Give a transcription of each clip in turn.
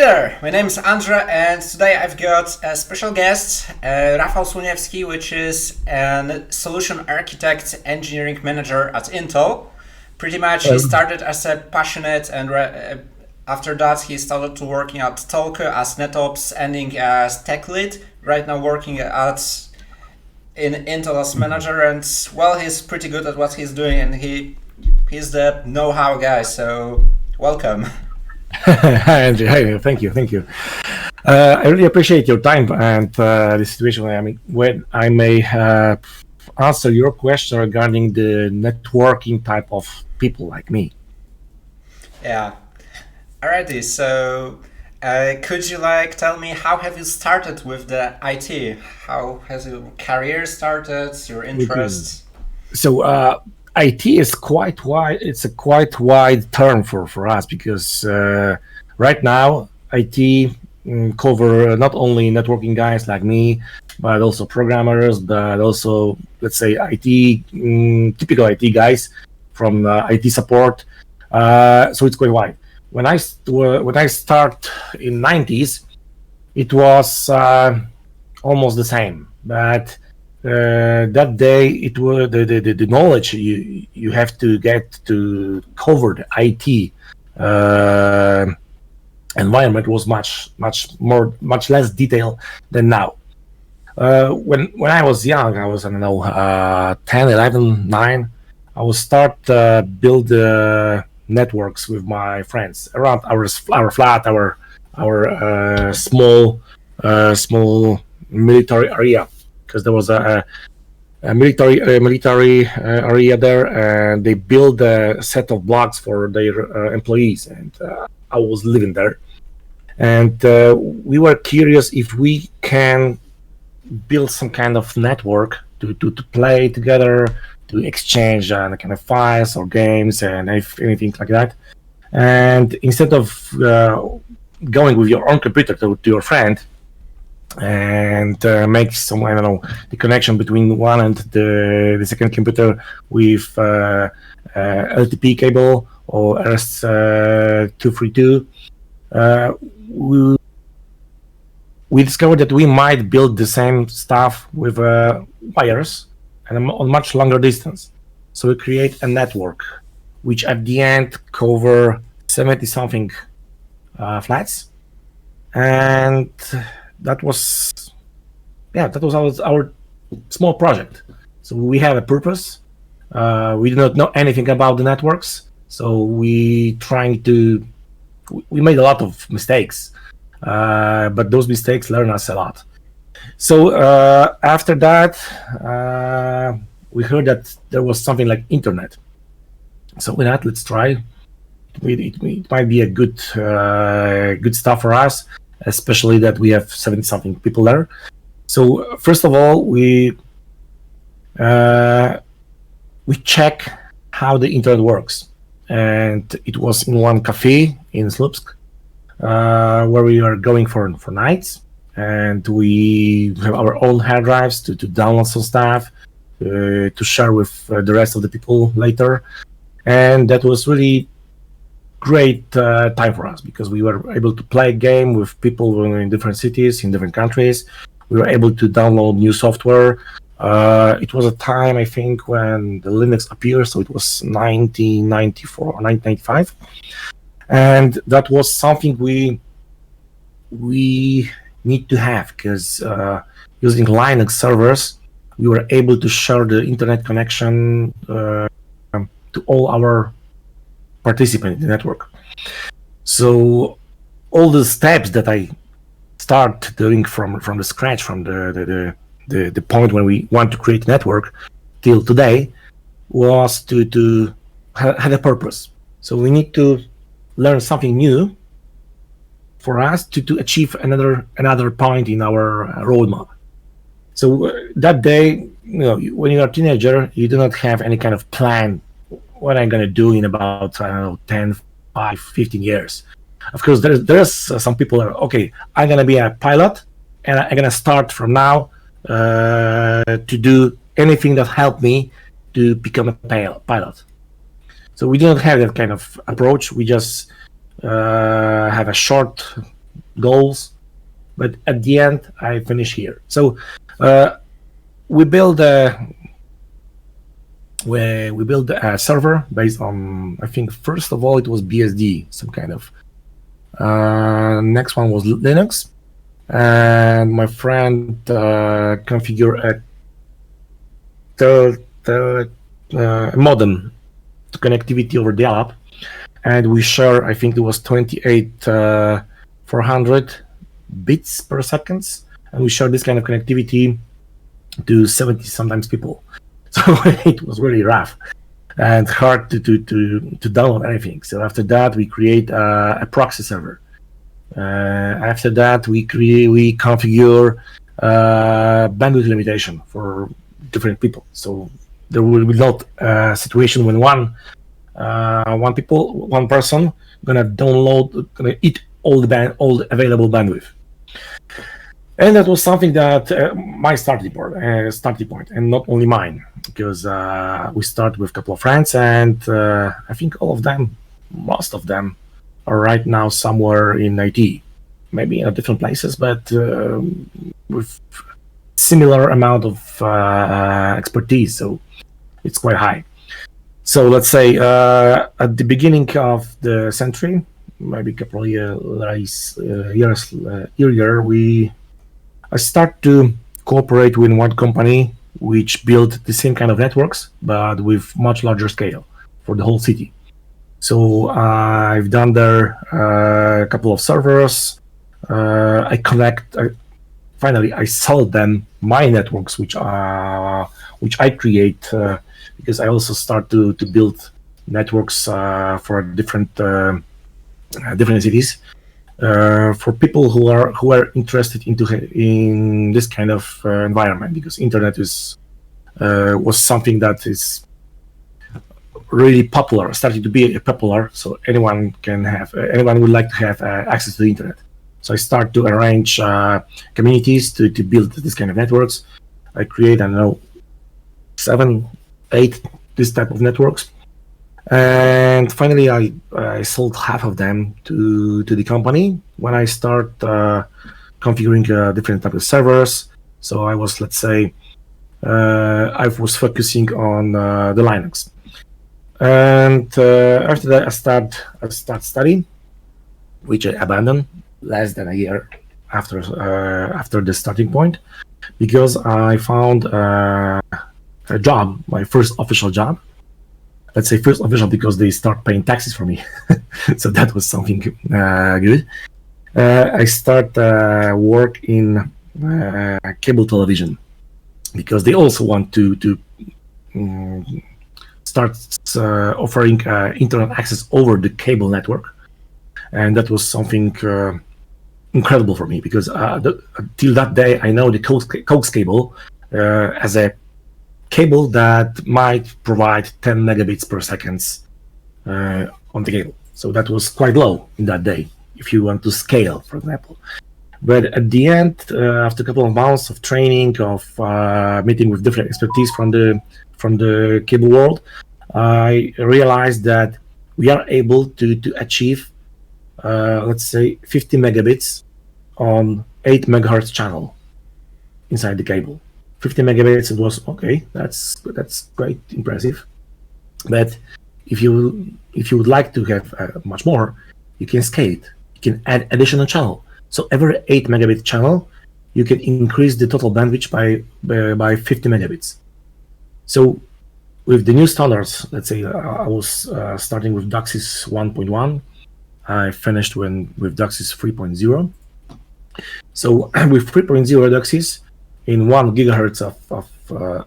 Hi there, my name is Andrzej and today I've got a special guest, Rafał Słoniewski, which is a solution architect engineering manager at Intel. Pretty much he started as a passionate and after that he started to working at Telco as NetOps, ending as tech lead, right now working in Intel as manager, and well, he's pretty good at what he's doing and he's the know-how guy, so welcome. Hi, Andrew. Hi, thank you. I really appreciate your time and the situation. I mean, when I may answer your question regarding the networking type of people like me. Yeah. Alrighty. So, could you tell me how have you started with the IT? How has your career started? Your interests? So, IT is quite wide. It's a quite wide term for us because right now IT cover not only networking guys like me, but also programmers, but also let's say IT typical IT guys from IT support. So it's quite wide. When I start in 90s, it was almost the same, but that day it was the knowledge you have to get to cover the IT environment was much less detailed than now. When I was young, I was 10, 11, 9. I would start build networks with my friends around our flat, our small military area. Because there was a military area there, and they built a set of blocks for their employees, and I was living there, and we were curious if we can build some kind of network to play together, to exchange kind of files or games and anything like that. And instead of going with your own computer to your friend and make some the connection between one and the second computer with LTP cable or RS-232, we discovered that we might build the same stuff with wires and on much longer distance. So we create a network which at the end cover 70 something flats, and that was our small project. So we have a purpose. We do not know anything about the networks, so we made a lot of mistakes, but those mistakes learn us a lot. So after that, we heard that there was something like internet. So with that, let's try. It might be a good stuff for us, especially that we have 70 something people there. So first of all, we check how the internet works, and it was in one cafe in Slupsk where we are going for nights, and we have our own hard drives to download some stuff to share with the rest of the people later, and that was really great time for us because we were able to play a game with people in different cities, in different countries. We were able to download new software. It was a time, I think, when the Linux appeared, so it was 1994 or 1995. And that was something we need to have because using Linux servers, we were able to share the internet connection to all our participant in the network. So all the steps that I start doing from the scratch, from the point when we want to create a network till today, was to have a purpose. So we need to learn something new for us to achieve another point in our roadmap. So that day, when you're a teenager, you do not have any kind of plan what I'm going to do in about 10, 5, 15 years. Of course, there's some people that are, okay, I'm going to be a pilot, and I'm going to start from now to do anything that helped me to become a pilot. So we do not have that kind of approach. We just have a short goals, but at the end I finish here. So we build a server based on, I think first of all it was BSD, some kind of. Next one was Linux, and my friend configured a modem to connectivity over dial-up, and we share, I think it was 400 bits per second, and we share this kind of connectivity to 70 sometimes people. So it was really rough and hard to download anything. So after that, we create a proxy server. After that, we configure bandwidth limitation for different people. So there will be not a situation when one person gonna eat all the available bandwidth. And that was something that my starting point, and not only mine, because we started with a couple of friends, and I think most of them, are right now somewhere in IT, maybe in different places, but with similar amount of expertise, so it's quite high. So let's say at the beginning of the century, maybe a couple of years earlier, I start to cooperate with one company which built the same kind of networks, but with much larger scale for the whole city. So I've done there a couple of servers. Finally, I sold them my networks, which I create, because I also start to build networks for different cities. For people who are interested in this kind of environment, because internet was something that is really popular, starting to be popular. So anyone would like to have access to the internet. So I start to arrange communities to build this kind of networks. I create, I don't know, 7, 8 this type of networks. And finally, I sold half of them to the company when I start configuring different types of servers. So I was, let's say, I was focusing on the Linux. And after that, I start studying, which I abandoned less than a year after the starting point, because I found a job, my first official job. Let's say first official because they start paying taxes for me. So that was something good. I start work in cable television because they also want to start offering internet access over the cable network. And that was something incredible for me because till that day, I know the coax cable as a cable that might provide 10 megabits per second on the cable. So that was quite low in that day, if you want to scale, for example. But at the end, after a couple of months of training, of meeting with different expertise from the cable world, I realized that we are able to achieve, let's say, 50 megabits on 8 megahertz channel inside the cable. 50 megabits, it was okay. That's quite impressive. But if you would like to have much more, you can scale it. You can add additional channel. So every 8 megabit channel, you can increase the total bandwidth by 50 megabits. So with the new standards, let's say I was starting with DOCSIS 1.1. I finished with DOCSIS 3.0. So with 3.0 DOCSIS, in 1 gigahertz of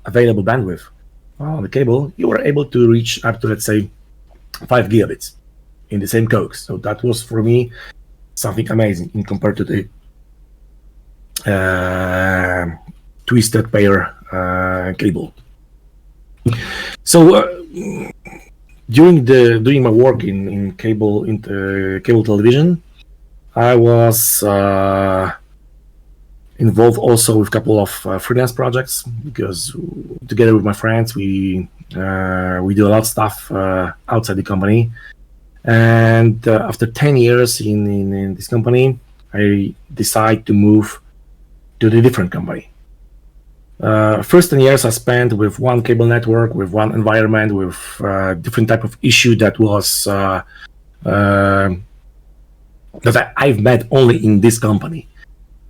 available bandwidth on the cable, you were able to reach up to, let's say, 5 gigabits in the same coax. So that was, for me, something amazing in compared to the twisted pair cable. So during my work in cable television, I was involved also with a couple of freelance projects, because together with my friends we do a lot of stuff outside the company. And after 10 years in this company, I decide to move to the different company. First 10 years I spent with one cable network, with one environment, with different type of issue that was that I've met only in this company.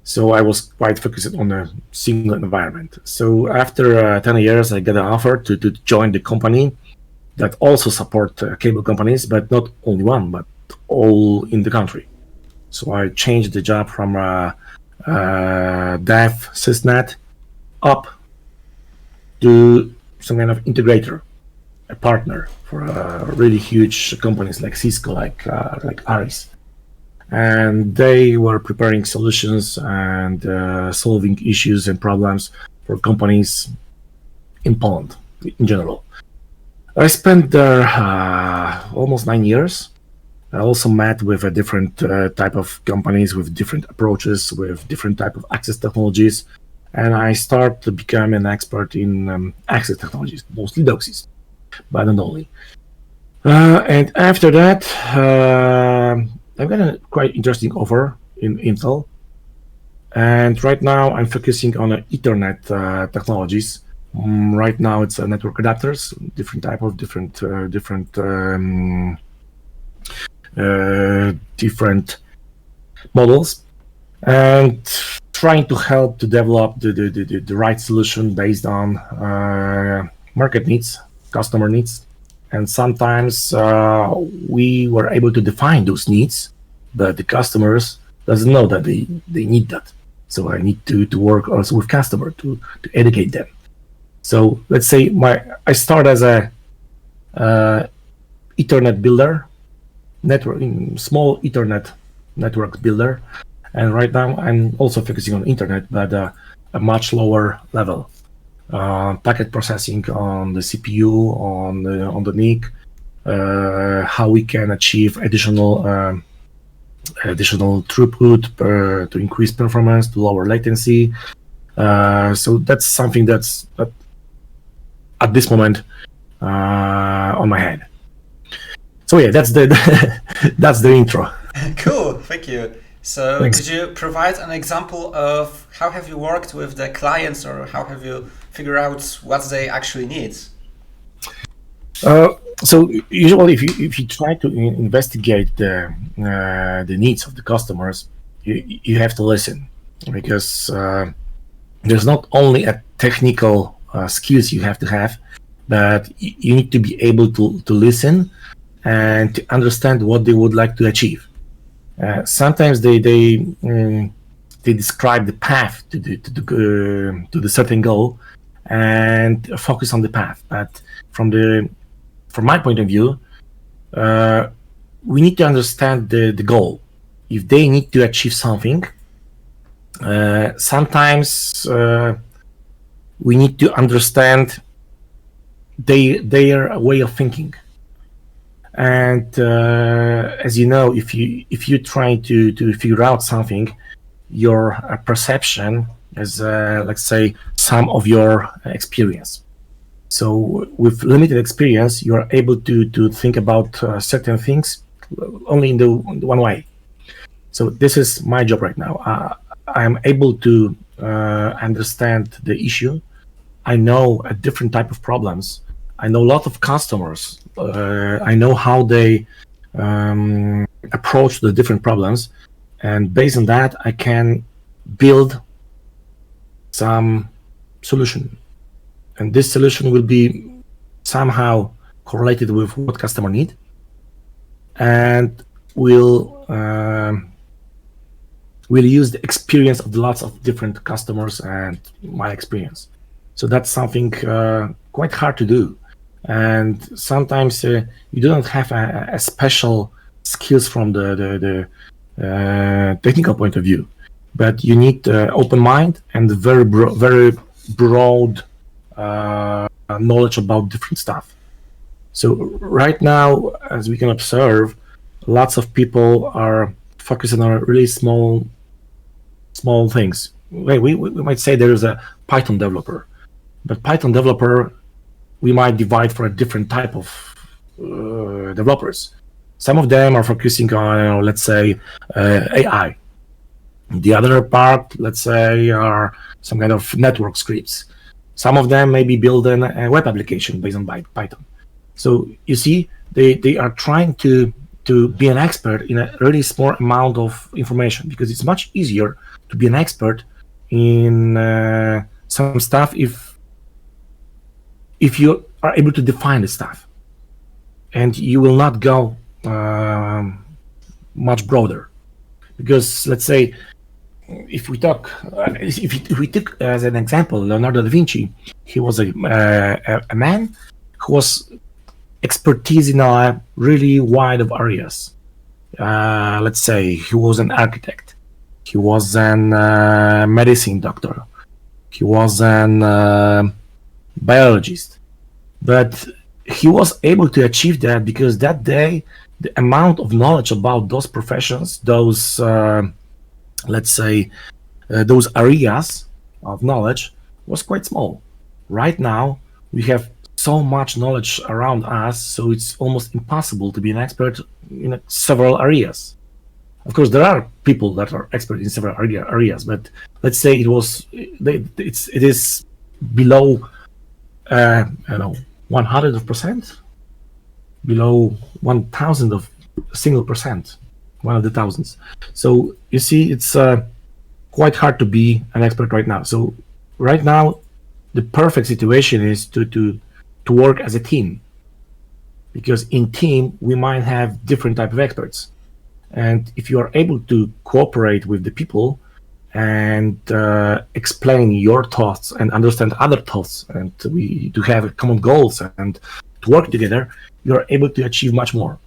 So I was quite focused on a single environment. So after 10 years, I got an offer to join the company that also support cable companies, but not only one, but all in the country. So I changed the job from dev sysnet up to some kind of integrator, a partner for really huge companies like Cisco, like Aris. And they were preparing solutions and solving issues and problems for companies in Poland in general. I spent there almost 9 years. I also met with a different type of companies with different approaches, with different type of access technologies. And I started to become an expert in access technologies, mostly DOCSIS, but not only. And after that, I've got a quite interesting offer in Intel. And right now I'm focusing on Ethernet technologies. Right now it's network adapters, different type of different models, and trying to help to develop the right solution based on market needs, customer needs. And sometimes we were able to define those needs, but the customers doesn't know that they need that. So I need to work also with customer to educate them. So let's say I start as a Ethernet builder, small Ethernet network builder, and right now I'm also focusing on internet, but a much lower level. Packet processing on the CPU, on the NIC, how we can achieve additional throughput to increase performance, to lower latency. So that's something that's at this moment on my head. So yeah, that's the that's the intro. Cool, thank you. So Thanks. could you provide an example of how have you worked with the clients, or how have you figured out what they actually need? So usually, if you try to investigate the needs of the customers, you have to listen, because there's not only a technical skills you have to have, but you need to be able to listen and to understand what they would like to achieve. Sometimes they describe the path to the certain goal and focus on the path. But from my point of view, we need to understand the goal. If they need to achieve something, sometimes we need to understand their way of thinking. And as you know, if you try to figure out something, your perception is let's say some of your experience. So with limited experience, you are able to think about certain things only in the one way. So this is my job right now. I am able to understand the issue. I know a different type of problems. I know a lot of customers. I know how they approach the different problems, and based on that, I can build some solution. And this solution will be somehow correlated with what customer need, and will use the experience of lots of different customers and my experience. So that's something quite hard to do. And sometimes you don't have a special skills from the technical point of view, but you need open mind and very broad knowledge about different stuff. So right now, as we can observe, lots of people are focusing on really small things. We might say there is a Python developer, but Python developer we might divide for a different type of developers. Some of them are focusing on, let's say, AI. The other part, let's say, are some kind of network scripts. Some of them may be building a web application based on Python. So you see, they are trying to be an expert in a really small amount of information, because it's much easier to be an expert in some stuff if you are able to define the stuff, and you will not go much broader. Because let's say, if we took as an example Leonardo da Vinci, he was a man who was expertise in a really wide of areas. Let's say he was an architect, he was an medicine doctor, he was an biologist, but he was able to achieve that because that day the amount of knowledge about those professions, those let's say those areas of knowledge was quite small. Right now we have so much knowledge around us, so it's almost impossible to be an expert in several areas. Of course, there are people that are expert in several areas, but let's say it is below, I don't know, 100%, below 1,000 of a single percent, one of the thousands. So you see, it's quite hard to be an expert right now. So right now, the perfect situation is to work as a team, because in team we might have different type of experts, and if you are able to cooperate with the people and explain your thoughts and understand other thoughts, and to have common goals and to work together, you are able to achieve much more.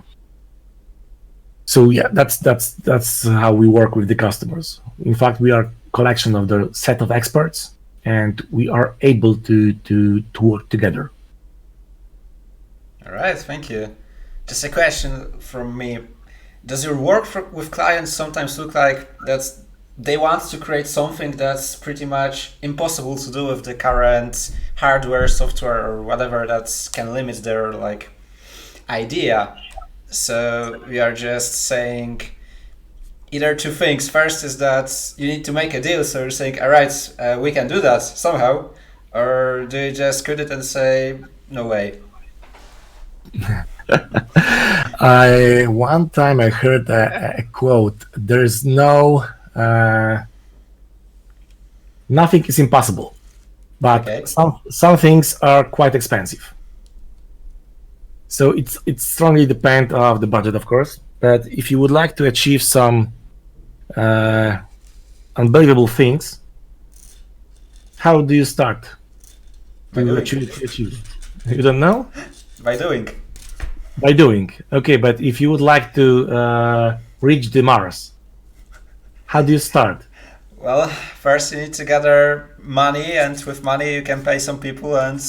So yeah, that's how we work with the customers. In fact, we are a collection of the set of experts, and we are able to work together. All right, thank you. Just a question from me. Does your work with clients sometimes look like that they want to create something that's pretty much impossible to do with the current hardware, software, or whatever that can limit their idea? So we are just saying either two things. First is that you need to make a deal, so you're saying, all right, we can do that somehow, or do you just quit it and say, no way? One time I heard a quote: "There's nothing is impossible, but Okay. some things are quite expensive." So it strongly depends on the budget, of course. But if you would like to achieve some unbelievable things, how do you start By to doing. achieve? You don't know? By doing. By doing. Okay, but if you would like to reach the Mars, how do you start? Well, first you need to gather money, and with money you can pay some people, and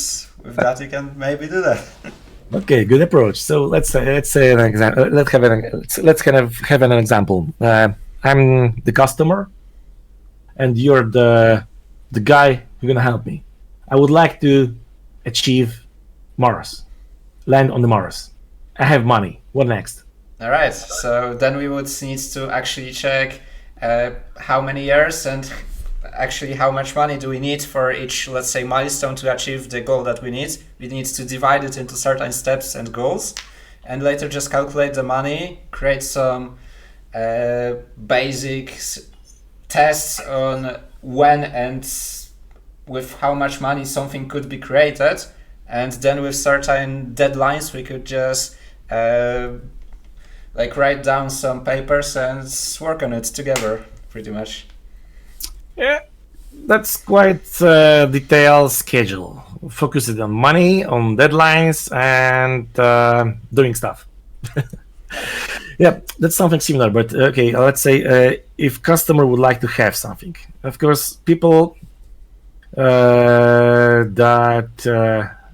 with that you can maybe do that. Okay, good approach. So let's say an example. Let's kind of have an example. I'm the customer, and you're the guy who's gonna help me. I would like to achieve Mars, land on the Mars. I have money. What next? All right, so then we would need to actually check how many years and actually how much money do we need for each, let's say, milestone to achieve the goal that we need. We need to divide it into certain steps and goals, and later just calculate the money, create some basic tests on when and with how much money something could be created, and then with certain deadlines we could just write down some papers and work on it together, pretty much. Yeah, that's quite a detailed schedule. Focused on money, on deadlines, and doing stuff. Yeah, that's something similar. But okay, let's say if customer would like to have something, of course, people that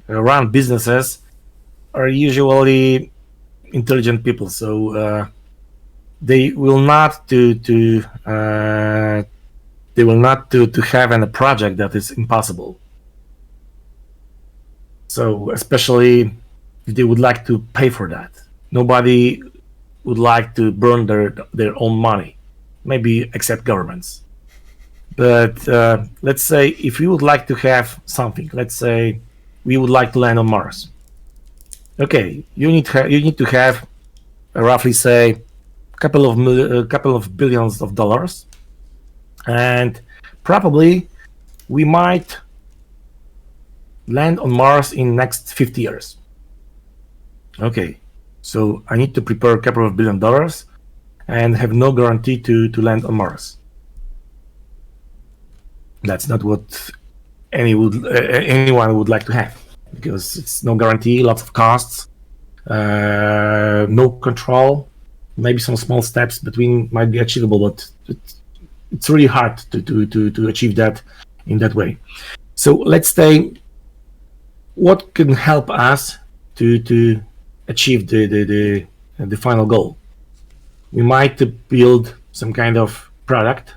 run businesses are usually intelligent people, so they will not to have a project that is impossible. So especially if they would like to pay for that, nobody would like to burn their own money. maybe except governments. But let's say if we would like to have something, let's say we would like to land on Mars. Okay, you need to have roughly say couple of billions of dollars, and probably we might land on Mars in next 50 years. Okay, so I need to prepare a couple of $1 billion and have no guarantee to land on Mars. That's not what anyone would like to have, because it's no guarantee, lots of costs, no control. Maybe some small steps between might be achievable, but it's really hard to achieve that in that way. So let's say what can help us to achieve the final goal. We might build some kind of product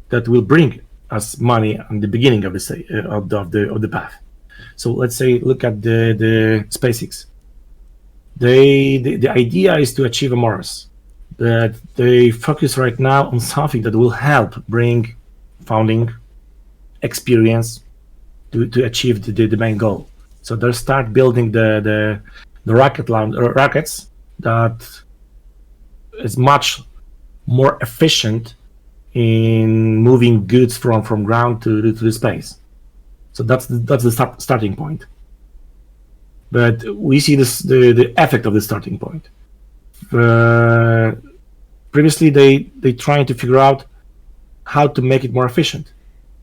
that will bring us money on the beginning of the path. So let's say look at the SpaceX. The idea is to achieve a Mars, but they focus right now on something that will help bring founding experience to achieve the main goal. So they'll start building the rockets that is much more efficient in moving goods from ground to the space. So that's the starting point. But we see the effect of the starting point. Previously, they trying to figure out how to make it more efficient.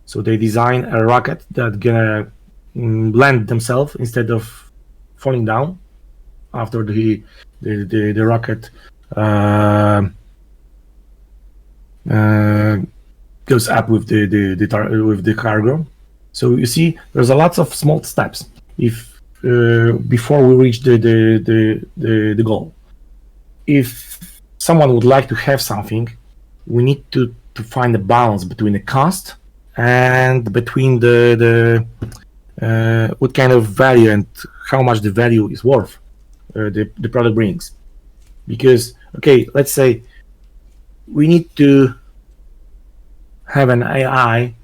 So they design a rocket that gonna land themselves instead of falling down after the rocket goes up with the cargo. So you see, there's a lot of small steps if before we reach the goal. If someone would like to have something, we need to find a balance between the cost and between the what kind of value and how much the value is worth the product brings. Because okay, let's say we need to have an AI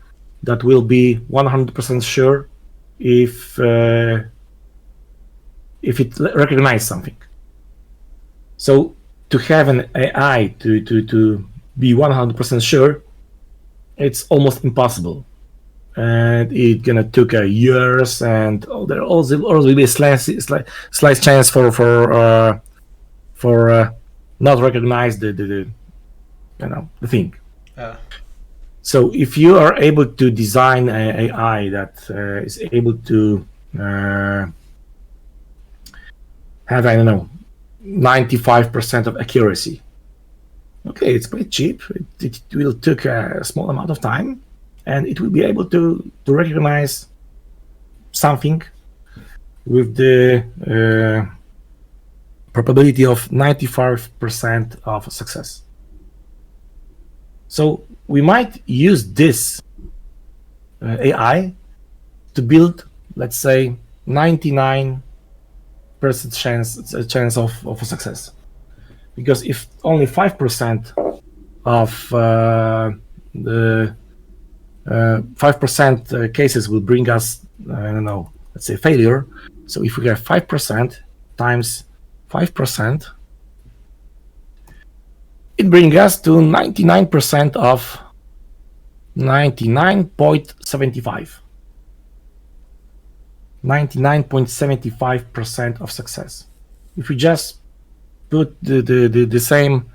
that will be 100% sure if it recognizes something. So to have an AI to be 100% sure, it's almost impossible, and it's gonna take years, and there also will be a slight chance for not recognize the thing. So if you are able to design an AI that is able to have 95% of accuracy, okay, it's quite cheap. It will take a small amount of time, and it will be able to recognize something with the probability of 95% of success. So we might use this AI to build, let's say, 99% chance of success. Because if only 5% of the 5% cases will bring us, let's say failure. So if we have 5% times 5%, it brings us to 99% of 99.75. 99.75% of success. If we just put the same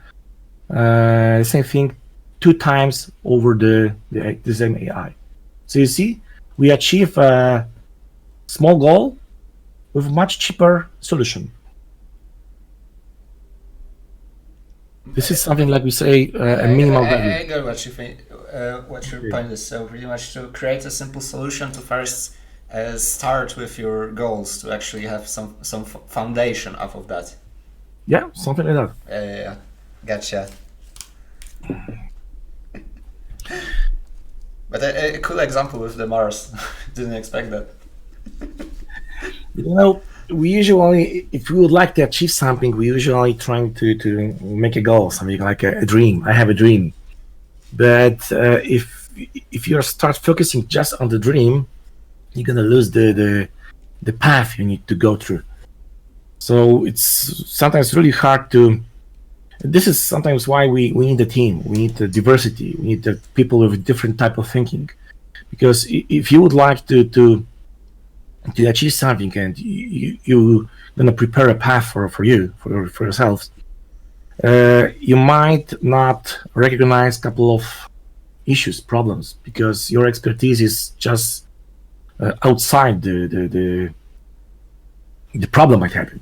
thing 2 times over the same AI. So you see, we achieve a small goal with a much cheaper solution. This is something like we say a minimal value. I got what you think. What your point is. So pretty much to create a simple solution to first start with your goals, to actually have some foundation off of that. Yeah, something like that. Yeah, gotcha. But a cool example with the Mars. Didn't expect that. We usually, if we would like to achieve something, we usually trying to make a goal, something like a dream. I have a dream. But if you start focusing just on the dream, you're gonna lose the path you need to go through. So it's sometimes really hard to. This is sometimes why we need a team. We need the diversity. We need the people with different type of thinking. Because if you would like to achieve something and you gonna prepare a path for yourself, you might not recognize a couple of issues, problems, because your expertise is just outside the problem might happen.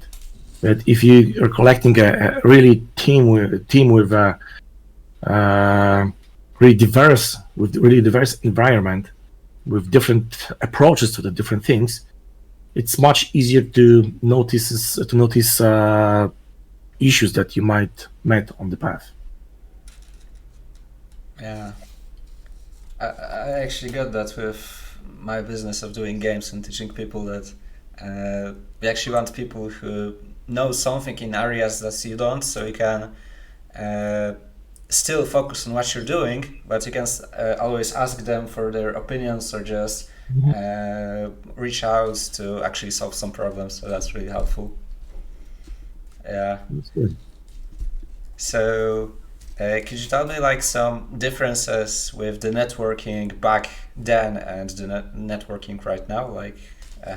But if you are collecting a really team with really diverse environment with different approaches to the different things, it's much easier to notice issues that you might met on the path. Yeah, I actually got that with my business of doing games and teaching people that we actually want people who know something in areas that you don't, so you can still focus on what you're doing, but you can always ask them for their opinions or just reach out to actually solve some problems. So that's really helpful. Yeah. That's good. So could you tell me like some differences with the networking back then and the networking right now? Like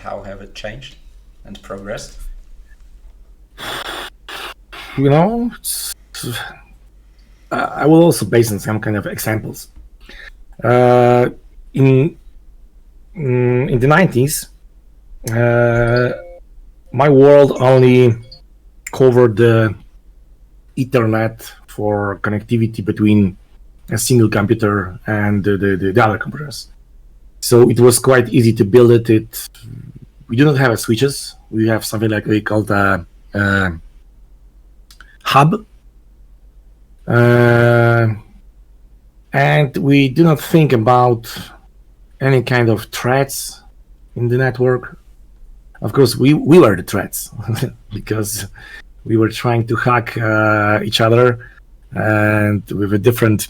how have it changed and progressed? You know, I will also base on some kind of examples. In the 90s, my world only covered the Ethernet for connectivity between a single computer and the other computers. So it was quite easy to build it. We do not have switches. We have something like we call the hub. And we do not think about any kind of threats in the network. Of course, we were the threats because we were trying to hack each other and with a different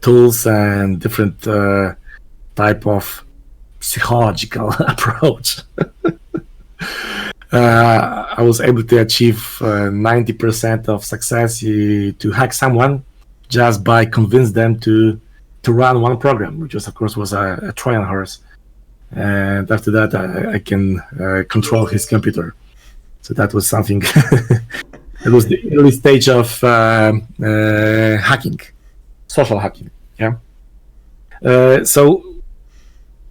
tools and different type of psychological approach. I was able to achieve 90% of success to hack someone just by convince them to run one program, which was, of course, was a Trojan horse. And after that, I can control his computer. So that was something. It was the early stage of hacking, social hacking. Yeah.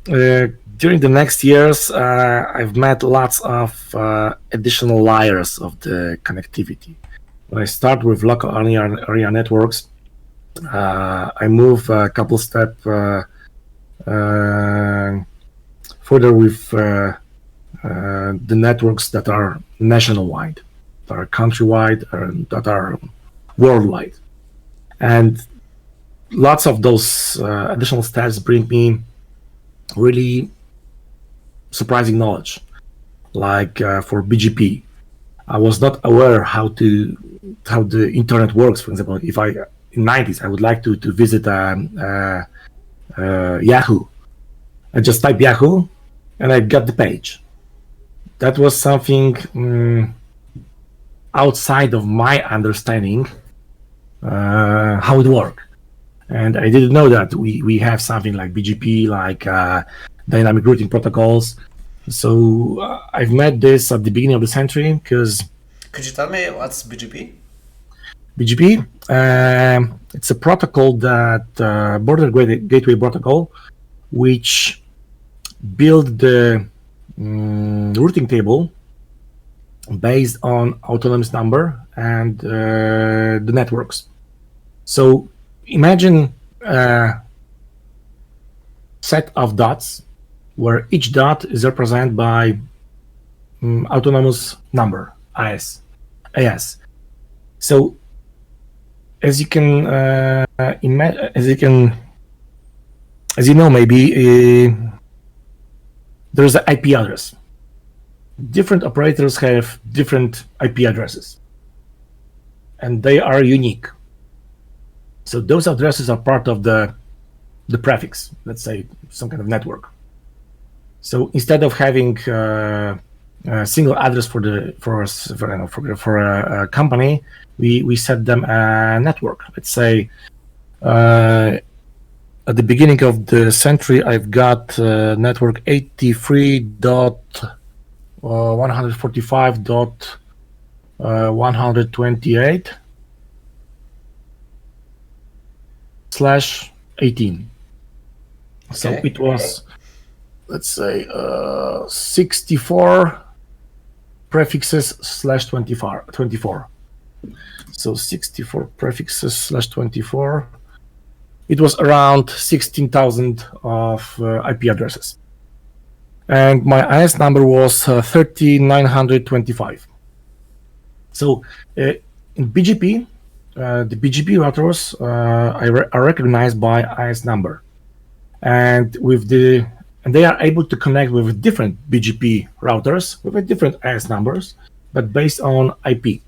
During the next years, I've met lots of additional layers of the connectivity. When I start with local area networks, I move a couple steps further with the networks that are nationwide, that are countrywide, and that are worldwide. And lots of those additional steps bring me really surprising knowledge. Like for BGP, I was not aware how the internet works. For example, if in 90s I would like to visit Yahoo, I just type Yahoo and I got the page. That was something outside of my understanding how it worked. And I didn't know that we have something like BGP, like dynamic routing protocols. So I've met this at the beginning of the century because... Could you tell me what's BGP? BGP, it's a protocol that border gateway protocol, which build the routing table based on autonomous number and the networks. So imagine a set of dots where each dot is represented by autonomous number, AS. So as you know, maybe there's an IP address. Different operators have different IP addresses, and they are unique. So those addresses are part of the prefix, let's say some kind of network. So instead of having a single address for a company, we set them a network. Let's say at the beginning of the century, I've got network 83.145.128/18. So it was, let's say, 64 prefixes /24. So 64 prefixes /24. It was around 16,000 of IP addresses. And my IS number was 3925. So in BGP, the BGP routers are recognized by IS number. And they are able to connect with different BGP routers with different IS numbers, but based on IP.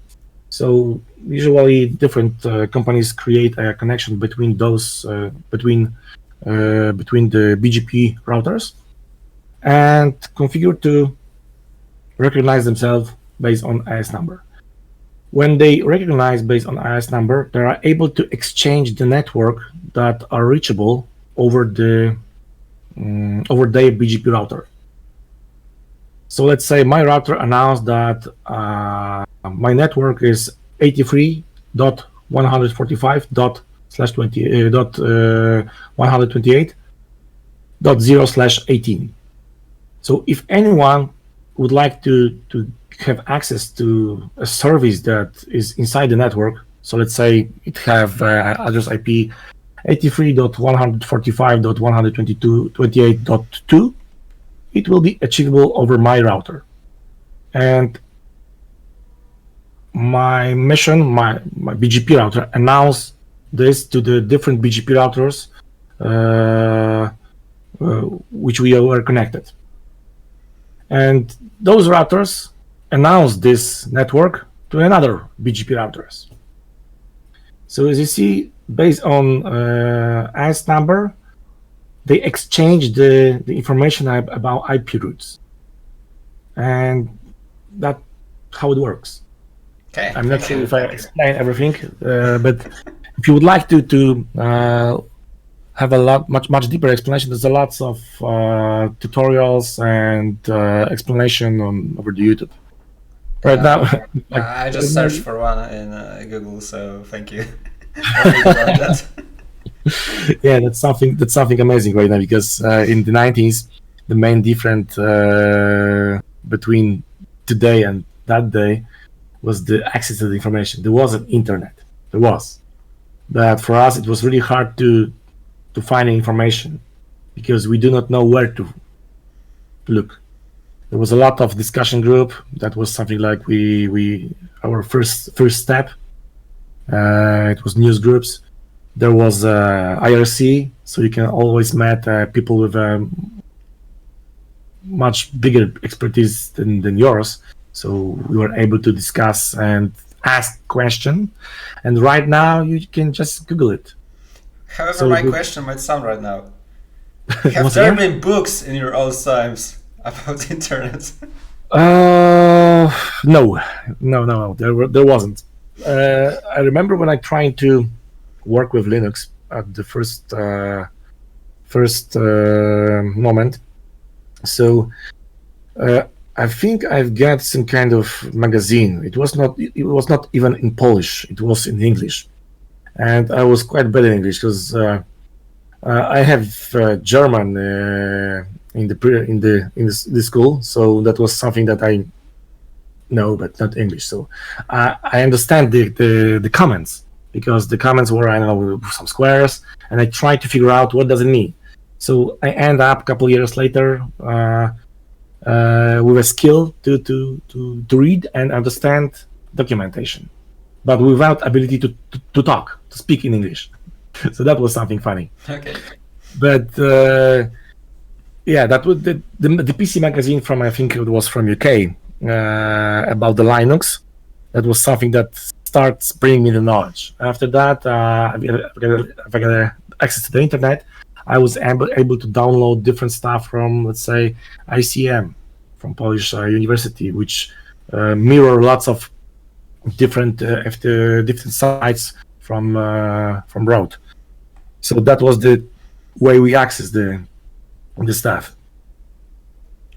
So usually different companies create a connection between those between the BGP routers and configure to recognize themselves based on IS number. When they recognize based on IS number, they are able to exchange the network that are reachable over their BGP router. So let's say my router announced that my network is 83.145.128.0/18. So if anyone would like to have access to a service that is inside the network, so let's say it have address IP 83.145.128.2, it will be achievable over my router. And my mission, my BGP router announced this to the different BGP routers which we were connected. And those routers announced this network to another BGP routers. So as you see, based on IS number, they exchange the information about IP routes. And that's how it works. Okay. I'm not sure if I explain everything, but if you would like to have a much deeper explanation, there's a lots of tutorials and explanation over the YouTube. Right now, I just searched for one in Google, so thank you. Yeah, that's something amazing right now, because in the 90s, the main difference between today and that day was the access to the information. There was an internet, but for us it was really hard to find information because we do not know where to look. There was a lot of discussion group. That was something like our first step. It was news groups. There was IRC, so you can always meet people with much bigger expertise than yours. So we were able to discuss and ask questions. And right now you can just Google it. However, so my question might sound right now. Have there been books in your old times about internet? No. There wasn't. I remember when I tried to work with Linux at the first moment. So I think I've got some kind of magazine. It was not even in Polish. It was in English, and I was quite bad in English because I have German in the school. So that was something that I know, but not English. So I understand the comments, because the comments were, I don't know, some squares, and I tried to figure out what does it mean. So I end up a couple of years later with a skill to read and understand documentation, but without ability to speak in English. So that was something funny. Okay. But yeah, that was the PC magazine from, I think it was from UK, about the Linux. That was something that starts bringing me the knowledge. After that, if I got access to the internet, I was able to download different stuff from, let's say, ICM, from Polish University, which mirror lots of different different sites from Road. So that was the way we access the stuff.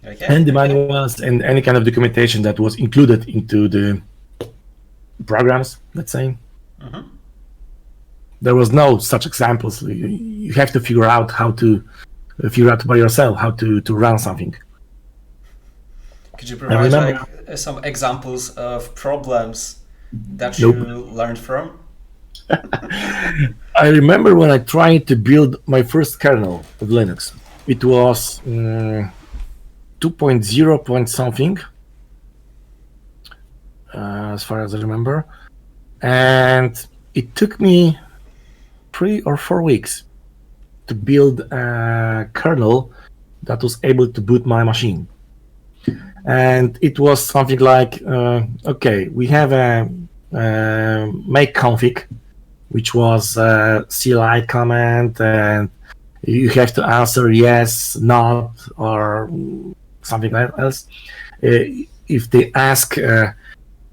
Okay. And the manuals and any kind of documentation that was included into the programs, let's say. Mm-hmm. There was no such examples. You have to figure out how to figure out by yourself how to run something. Could you provide some examples of problems that you learned from? I remember when I tried to build my first kernel of Linux. It was 2.0 point something, as far as I remember, and it took me 3 or 4 weeks to build a kernel that was able to boot my machine. And it was something like, okay, we have a make config, which was a CLI command, and you have to answer yes, not, or something else. If they ask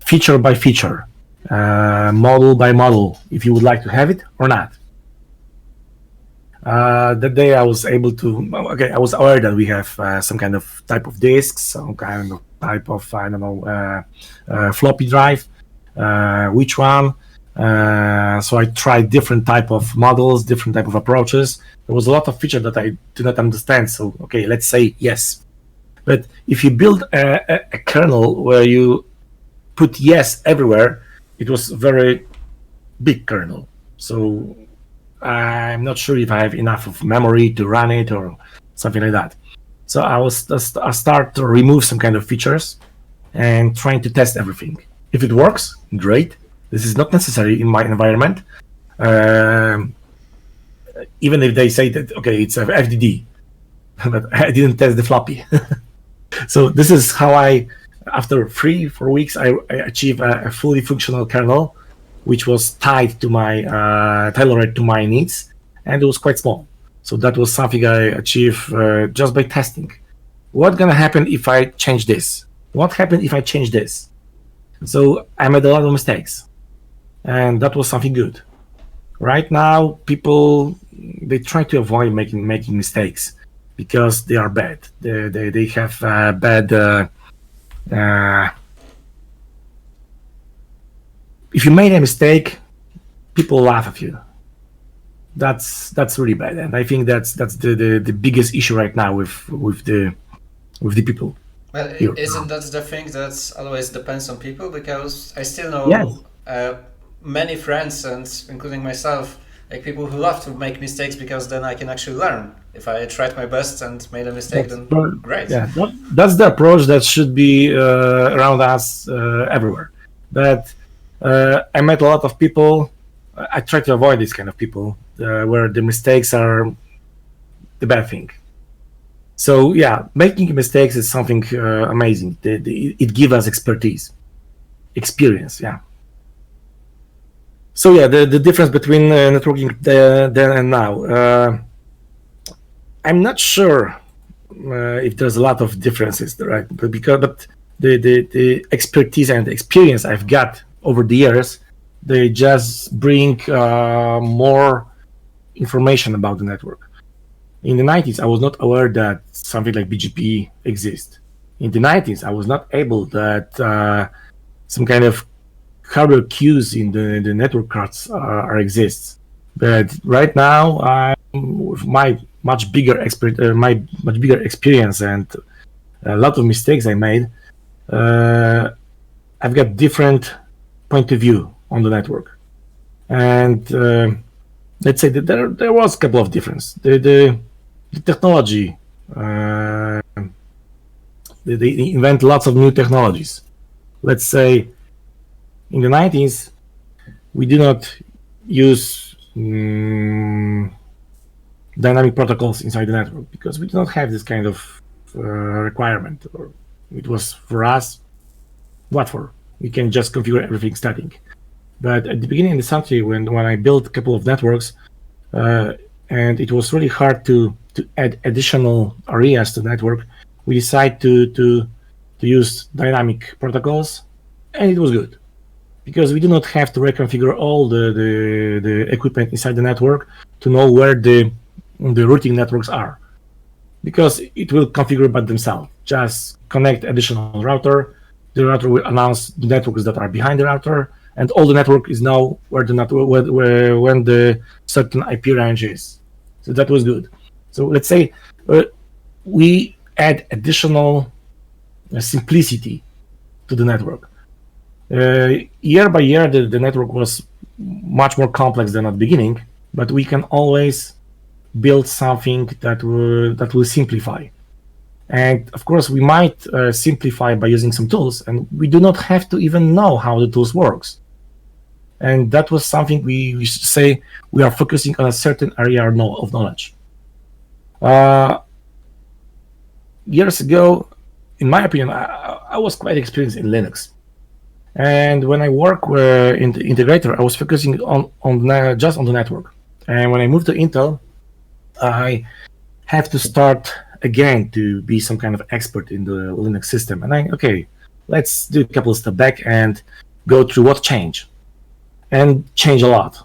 feature by feature, model by model, if you would like to have it or not. That day I was able to, I was aware that we have some kind of type of disks, some kind of type of, I don't know, floppy drive, which one. So I tried different type of models, different type of approaches. There was a lot of feature that I did not understand. So, okay, let's say yes. But if you build a kernel where you put yes everywhere, it was a very big kernel. So I'm not sure if I have enough of memory to run it or something like that. So I start to remove some kind of features and trying to test everything. If it works, great. This is not necessary in my environment. Even if they say that, okay, it's a FDD, but I didn't test the floppy. So this is how after 3-4 weeks, I achieved a fully functional kernel, which was tied to my tailored to my needs, and it was quite small. So that was something I achieved just by testing. What's gonna happen if I change this? What happened if I change this? So I made a lot of mistakes, and that was something good. Right now, people they try to avoid making mistakes because they are bad. They have bad. If you made a mistake, people laugh at you. That's really bad, and I think that's the biggest issue right now with the people. Well, here. isn't that the thing that always depends on people? Because I still know Yes. many friends, and including myself, like people who love to make mistakes because then I can actually learn. If I tried my best and made a mistake, then great. Yeah, that's the approach that should be around us everywhere. But I met a lot of people. I try to avoid this kind of people where the mistakes are the bad thing. So yeah, making mistakes is something amazing. It gives us experience. Yeah. So yeah, the difference between networking then and now. I'm not sure if there's a lot of differences, right? But the expertise and experience I've got over the years, they just bring more information about the network. In the 90s, I was not aware that something like BGP exists. In the 90s, I was not able that some kind of hardware queues in the network cards exists. But right now, with my much bigger experience and a lot of mistakes I made, I've got different point of view on the network. And let's say that there was a couple of differences. The technology, they invent lots of new technologies. Let's say in the 90s, we do not use dynamic protocols inside the network because we do not have this kind of requirement. Or it was for us, what for? We can just configure everything static. But at the beginning of the century, when I built a couple of networks, and it was really hard to add additional areas to the network, we decided to use dynamic protocols, and it was good because we do not have to reconfigure all the equipment inside the network to know where the routing networks are, because it will configure by themselves. Just connect additional router. The router will announce the networks that are behind the router, and all the network is now where the network when the certain IP range is. So that was good. So let's say we add additional simplicity to the network. Year by year, the network was much more complex than at the beginning, but we can always build something that will simplify. And of course, we might simplify by using some tools, and we do not have to even know how the tools works. And that was something we should say we are focusing on a certain area of knowledge. Years ago, in my opinion, I was quite experienced in Linux. And when I work in the integrator, I was focusing on just on the network. And when I moved to Intel, I have to start again to be some kind of expert in the Linux system. And let's do a couple of steps back and go through what changed. And change a lot.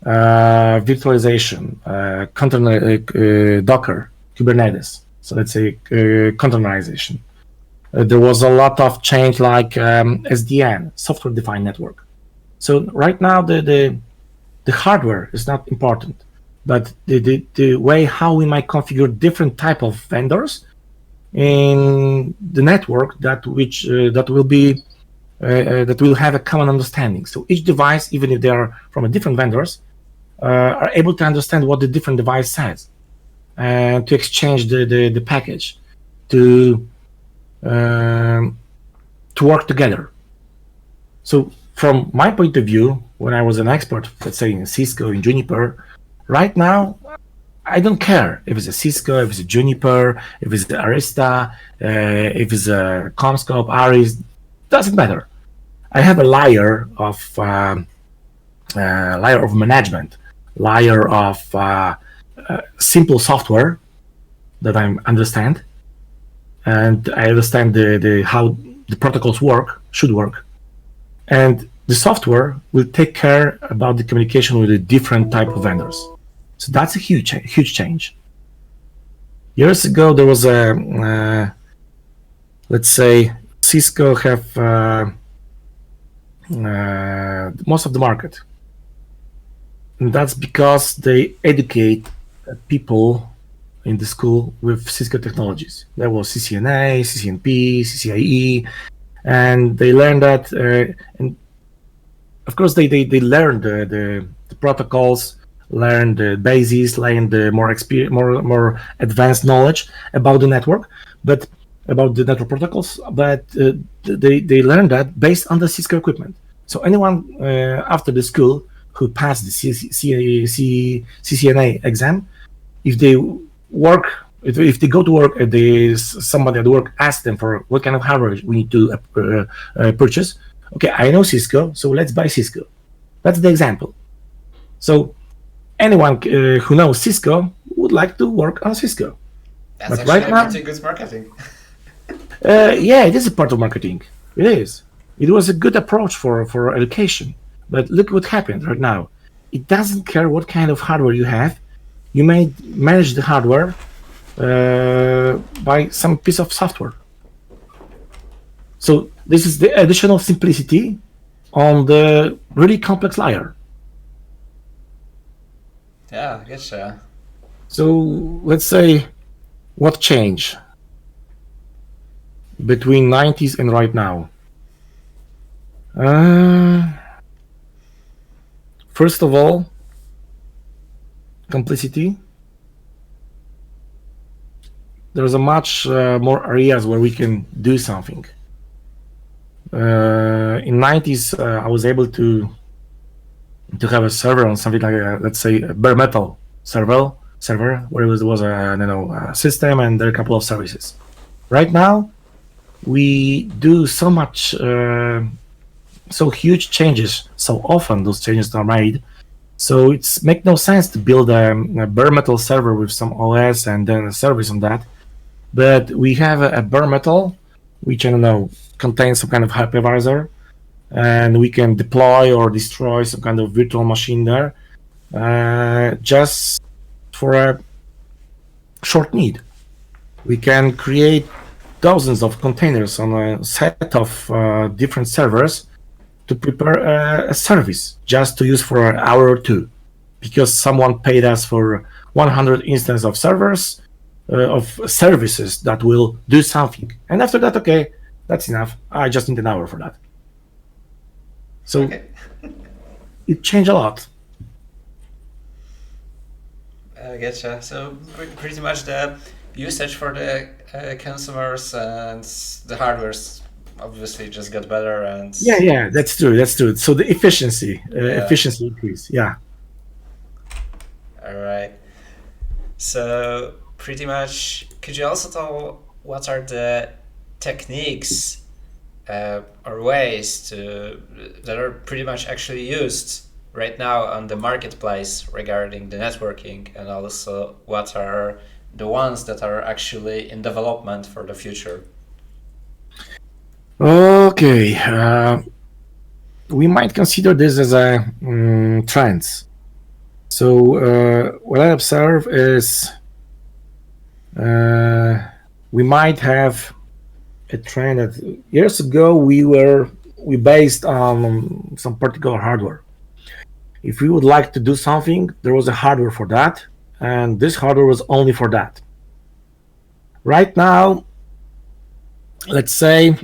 Virtualization, Docker, Kubernetes. So let's say containerization. There was a lot of change like SDN, software-defined network. So right now the hardware is not important, but the way how we might configure different type of vendors in the network that will have a common understanding. So each device, even if they are from a different vendors, are able to understand what the different device says, and to exchange the package, to work together. So from my point of view, when I was an expert, let's say in Cisco, in Juniper, right now, I don't care if it's a Cisco, if it's a Juniper, if it's the Arista, if it's a CommScope, Aris, doesn't matter. I have a layer of management, layer of simple software that I understand, and I understand how the protocols should work, and the software will take care about the communication with the different type of vendors. So that's a huge change. Years ago, there was a let's say Cisco have most of the market, and that's because they educate people in the school with Cisco technologies. There was CCNA, CCNP, CCIE, and they learned that, and of course they learned the protocols, learned the bases, learned the more advanced knowledge about the network, but about the network protocols, but they learned that based on the Cisco equipment. So anyone after the school who passed the CCNA exam, if they go to work, somebody at work asks them for what kind of hardware we need to purchase. Okay, I know Cisco, so let's buy Cisco. That's the example. So anyone who knows Cisco would like to work on Cisco. That's but actually right now, pretty good marketing. Yeah, it is a part of marketing. It is. It was a good approach for education. But look what happened right now. It doesn't care what kind of hardware you have. You may manage the hardware by some piece of software. So this is the additional simplicity on the really complex layer. Yeah, I guess so. So let's say what changed between 90s and right now. First of all, simplicity. There's a much more areas where we can do something. In 90s, I was able to have a server on something like let's say a bare metal server where it was a system and there are a couple of services. Right now, we do so much so huge changes so often. Those changes are made. So it's make no sense to build a bare metal server with some OS and then a service on that. But we have a bare metal, which I don't know contains some kind of hypervisor, and we can deploy or destroy some kind of virtual machine there, just for a short need. We can create dozens of containers on a set of different servers to prepare a service just to use for an hour or two, because someone paid us for 100 instances of servers, of services that will do something. And after that, okay, that's enough. I just need an hour for that. So Okay. it changed a lot. Getcha. So pretty much the usage for the consumers and the hardware's obviously just got better and Yeah, that's true. So the efficiency increase. Yeah. all right. So pretty much, could you also tell what are the techniques or ways that are pretty much actually used right now on the marketplace regarding the networking, and also what are the ones that are actually in development for the future? Okay. We might consider this as a trends. So what I observe is we might have a trend that years ago we based on some particular hardware. If we would like to do something, there was a hardware for that, and this hardware was only for that. Right now, let's say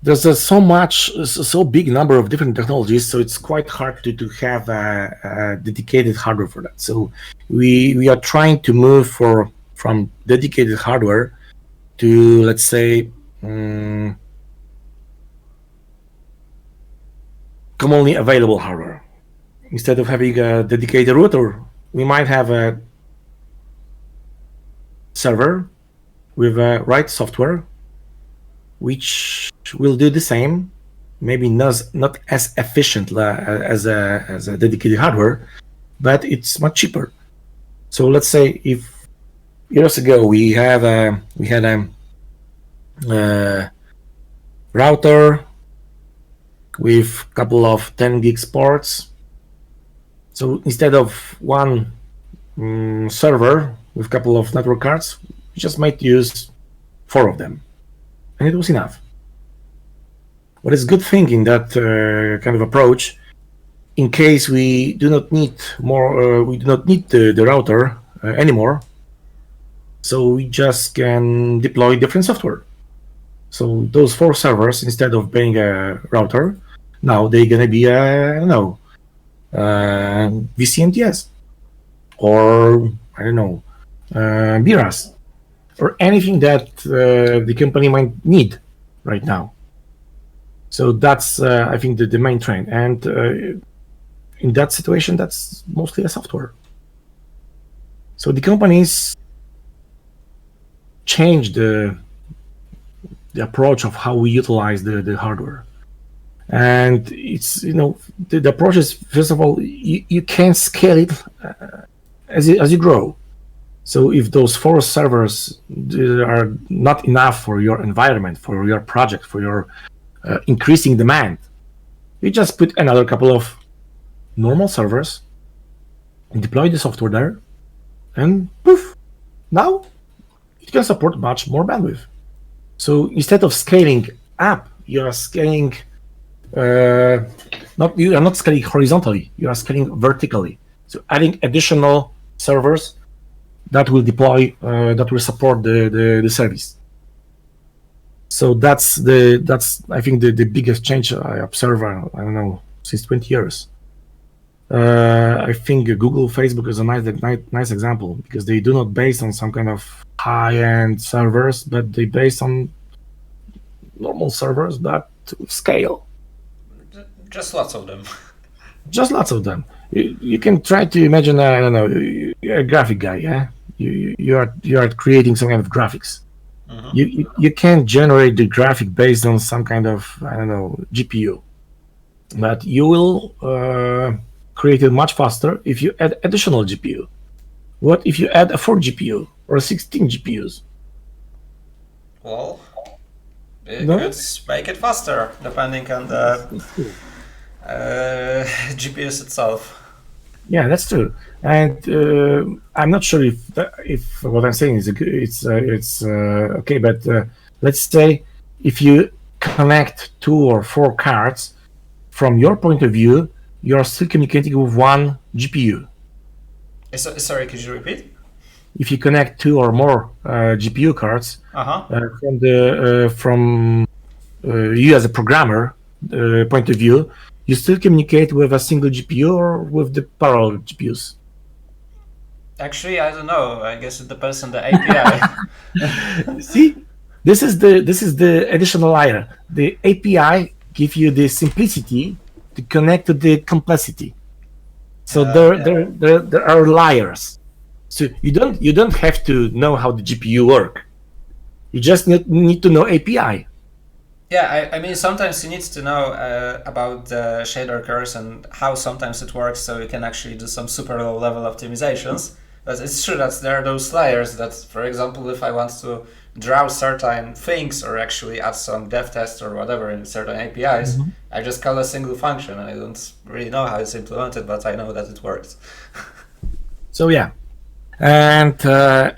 there's so big number of different technologies, so it's quite hard to have a dedicated hardware for that. So we are trying to move from dedicated hardware to, let's say, commonly available hardware. Instead of having a dedicated router, we might have a server with a right software, which will do the same, maybe not as efficient as a dedicated hardware, but it's much cheaper. So let's say if years ago we had a router with a couple of 10 gig ports. So instead of one server with a couple of network cards, we just might use 4 of them, and it was enough. What is good thing in that kind of approach, in case we do not need more, we do not need the router anymore, so we just can deploy different software. So those 4 servers, instead of being a router, now they're gonna be VCMTS, or I don't know, BRAS, or anything that the company might need right now. So that's I think the main trend, and in that situation, that's mostly a software. So the companies change the approach of how we utilize the hardware. And it's, the approach is, first of all, you can scale it as you grow. So if those 4 servers are not enough for your environment, for your project, for your increasing demand, you just put another couple of normal servers and deploy the software there, and poof, now it can support much more bandwidth. So instead of scaling up, you are scaling you are not scaling horizontally, you are scaling vertically. So adding additional servers that will deploy, that will support the service. So that's I think the biggest change I observe. I don't know, since 20 years. I think Google, Facebook is a nice example, because they do not base on some kind of high-end servers, but they base on normal servers that scale. Just lots of them. Just lots of them. You can try to imagine, I don't know, you're a graphic guy, yeah? You are creating some kind of graphics. You can generate the graphic based on some kind of, I don't know, GPU, but you will create it much faster if you add additional GPU. What if you add a 4 GPU or 16 GPUs? Well, it could make it faster depending on the GPUs itself. Yeah, that's true. And I'm not sure if what I'm saying is it's okay, but let's say if you connect 2 or 4 cards, from your point of view, you are still communicating with one GPU. Sorry, could you repeat? If you connect 2 or more GPU cards from you as a programmer point of view, you still communicate with a single GPU or with the parallel GPUs? Actually, I don't know. I guess it depends on the API. See, this is the additional layer. The API gives you the simplicity to connect to the complexity. So there are layers. So you don't have to know how the GPU work. You just need to know API. Yeah, I mean, sometimes you need to know about the shader curves and how sometimes it works, so you can actually do some super low level optimizations. But it's true that there are those layers that, for example, if I want to draw certain things or actually add some devcast or whatever in certain APIs, I just call a single function. I don't really know how it's implemented, but I know that it works. So yeah, and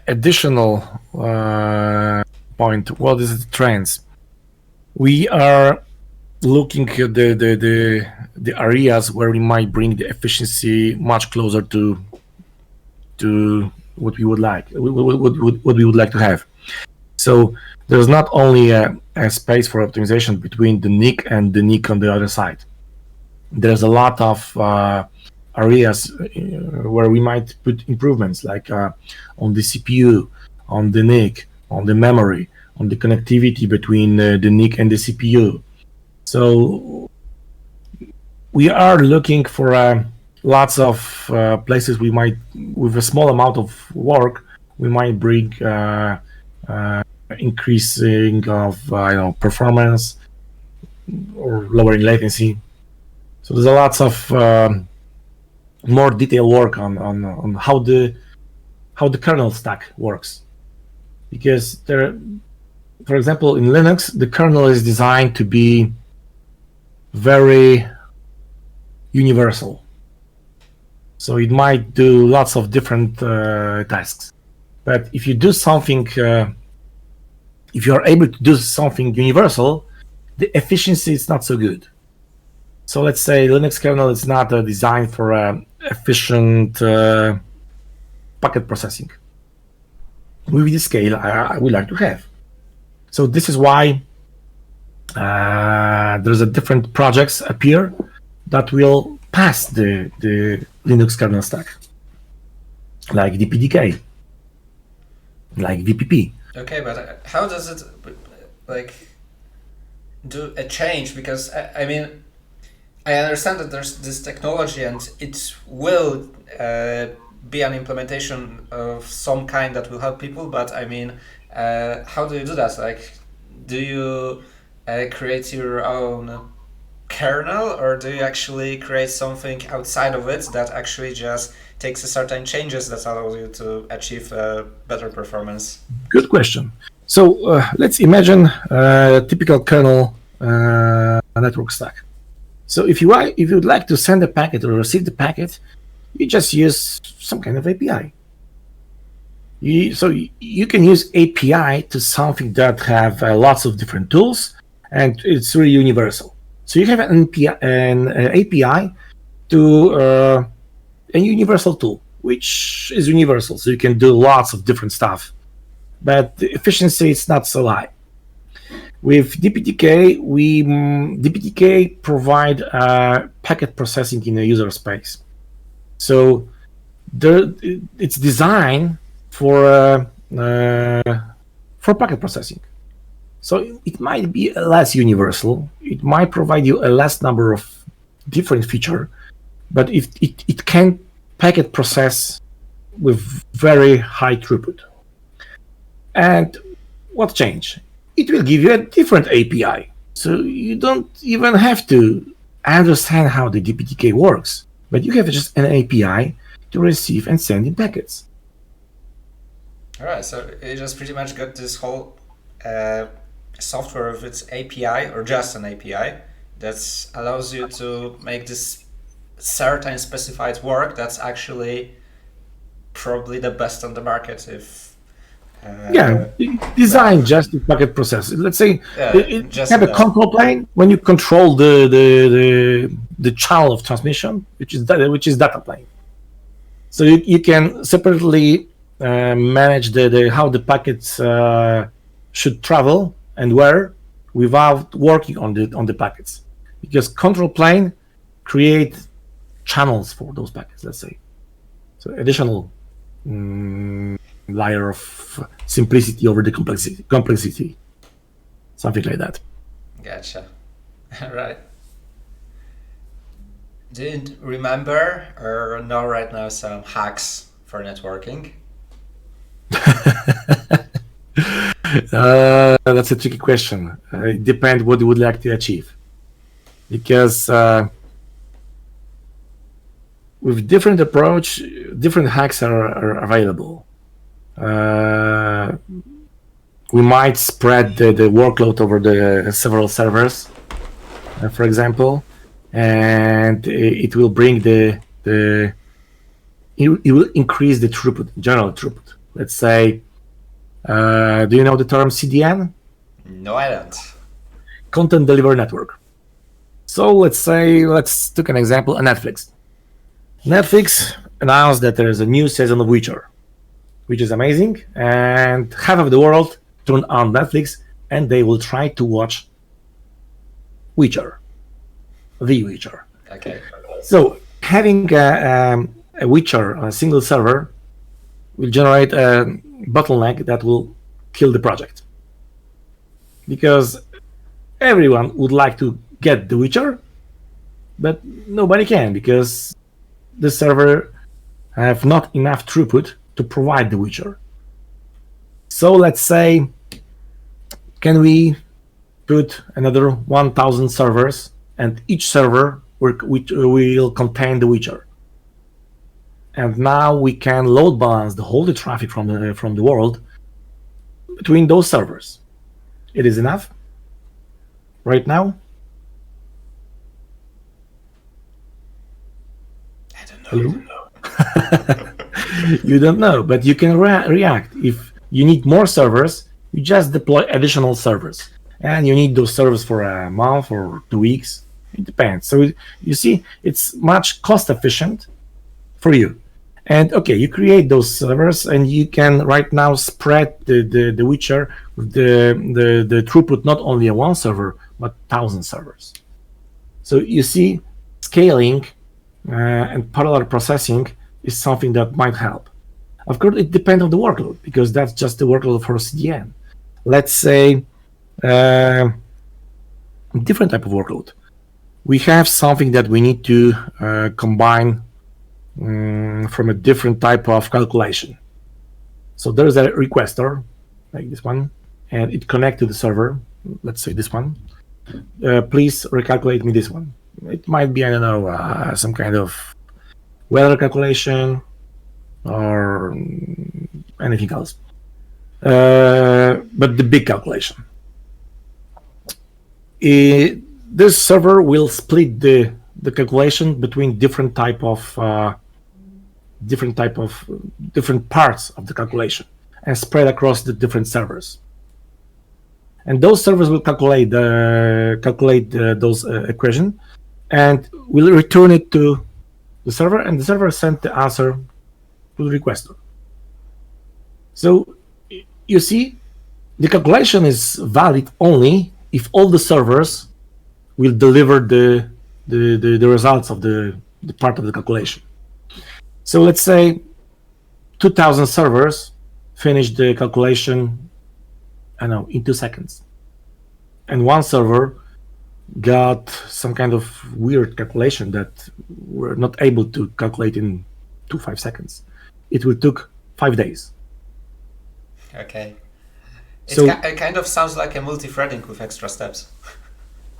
additional point. What is the trends? We are looking at the areas where we might bring the efficiency much closer to what we would like, what we would like to have. So there's not only a space for optimization between the NIC and the NIC on the other side. There's a lot of areas where we might put improvements, like on the CPU, on the NIC, on the memory, on the connectivity between the NIC and the CPU. So we are looking for lots of places we might, with a small amount of work, we might bring increasing of performance or lowering latency. So there's a lots of more detailed work on how the kernel stack works, because there, for example, in Linux, the kernel is designed to be very universal. So it might do lots of different tasks. But if you do something, if you are able to do something universal, the efficiency is not so good. So let's say Linux kernel is not designed for efficient packet processing with the scale I would like to have. So this is why there's a different projects appear that will pass the Linux kernel stack, like DPDK, like VPP. Okay, but how does it do a change? Because I mean, I understand that there's this technology and it will be an implementation of some kind that will help people, but I mean, how do you do that? Like, do you create your own kernel, or do you actually create something outside of it that actually just takes a certain changes that allows you to achieve better performance? Good question. So let's imagine a typical kernel network stack. So if you would like to send a packet or receive the packet, you just use some kind of API. So you can use API to something that have lots of different tools, and it's really universal. So you have an API to a universal tool, which is universal. So you can do lots of different stuff, but the efficiency is not so high. With DPDK, DPDK provide packet processing in a user space. So it's designed for packet processing. So it might be less universal. It might provide you a less number of different features, but it can packet process with very high throughput. And what change? It will give you a different API. So you don't even have to understand how the DPTK works, but you have just an API to receive and send in packets. All right, so you just pretty much got this whole software with its API, or just an API, that allows you to make this certain specified work that's actually probably the best on the market. If design just the packet process. Let's say just have a control plane when you control the channel of transmission, which is data plane. So you can separately manage the how the packets should travel and where without working on the packets, because control plane create channels for those packets. Let's say so additional layer of simplicity over the complexity, something like that. Gotcha. Right. Did remember or know right now some hacks for networking? That's a tricky question. It depends what you would like to achieve, because with different approach, different hacks are available. We might spread the workload over the several servers, for example, and it will bring it will increase the throughput, general throughput. Let's say, do you know the term CDN? No, I don't. Content Delivery Network. So let's take an example, Netflix. Netflix announced that there is a new season of Witcher, which is amazing, and half of the world turned on Netflix and they will try to watch Witcher, the Witcher. Okay. So having a Witcher on a single server will generate a bottleneck that will kill the project, because everyone would like to get the Witcher, but nobody can, because the server have not enough throughput to provide the Witcher. So let's say, can we put another 1,000 servers, and each server will contain the Witcher? And now we can load balance the whole traffic from the world between those servers. It is enough right now? I don't know. Hello? You don't know, but you can react. If you need more servers, you just deploy additional servers, and you need those servers for a month or 2 weeks. It depends. So you see, it's much cost efficient for you. And okay, you create those servers, and you can right now spread the Witcher with the throughput not only on one server but 1,000 servers. So you see, scaling and parallel processing is something that might help. Of course, it depends on the workload, because that's just the workload for CDN. Let's say different type of workload. We have something that we need to combine from a different type of calculation. So there's a requester like this one, and it connects to the server. Let's say this one. Please recalculate me this one. It might be, I don't know, some kind of weather calculation or anything else. But the big calculation. This server will split the calculation between different parts of the calculation and spread across the different servers. And those servers will calculate those equation, and will return it to the server, and the server sent the answer to the requester. So you see, the calculation is valid only if all the servers will deliver the results of the part of the calculation. So let's say 2,000 servers finish the calculation, I don't know, in 2 seconds, and one server got some kind of weird calculation that we're not able to calculate in 5 seconds. It will took 5 days. Okay. It kind of sounds like a multi-threading with extra steps.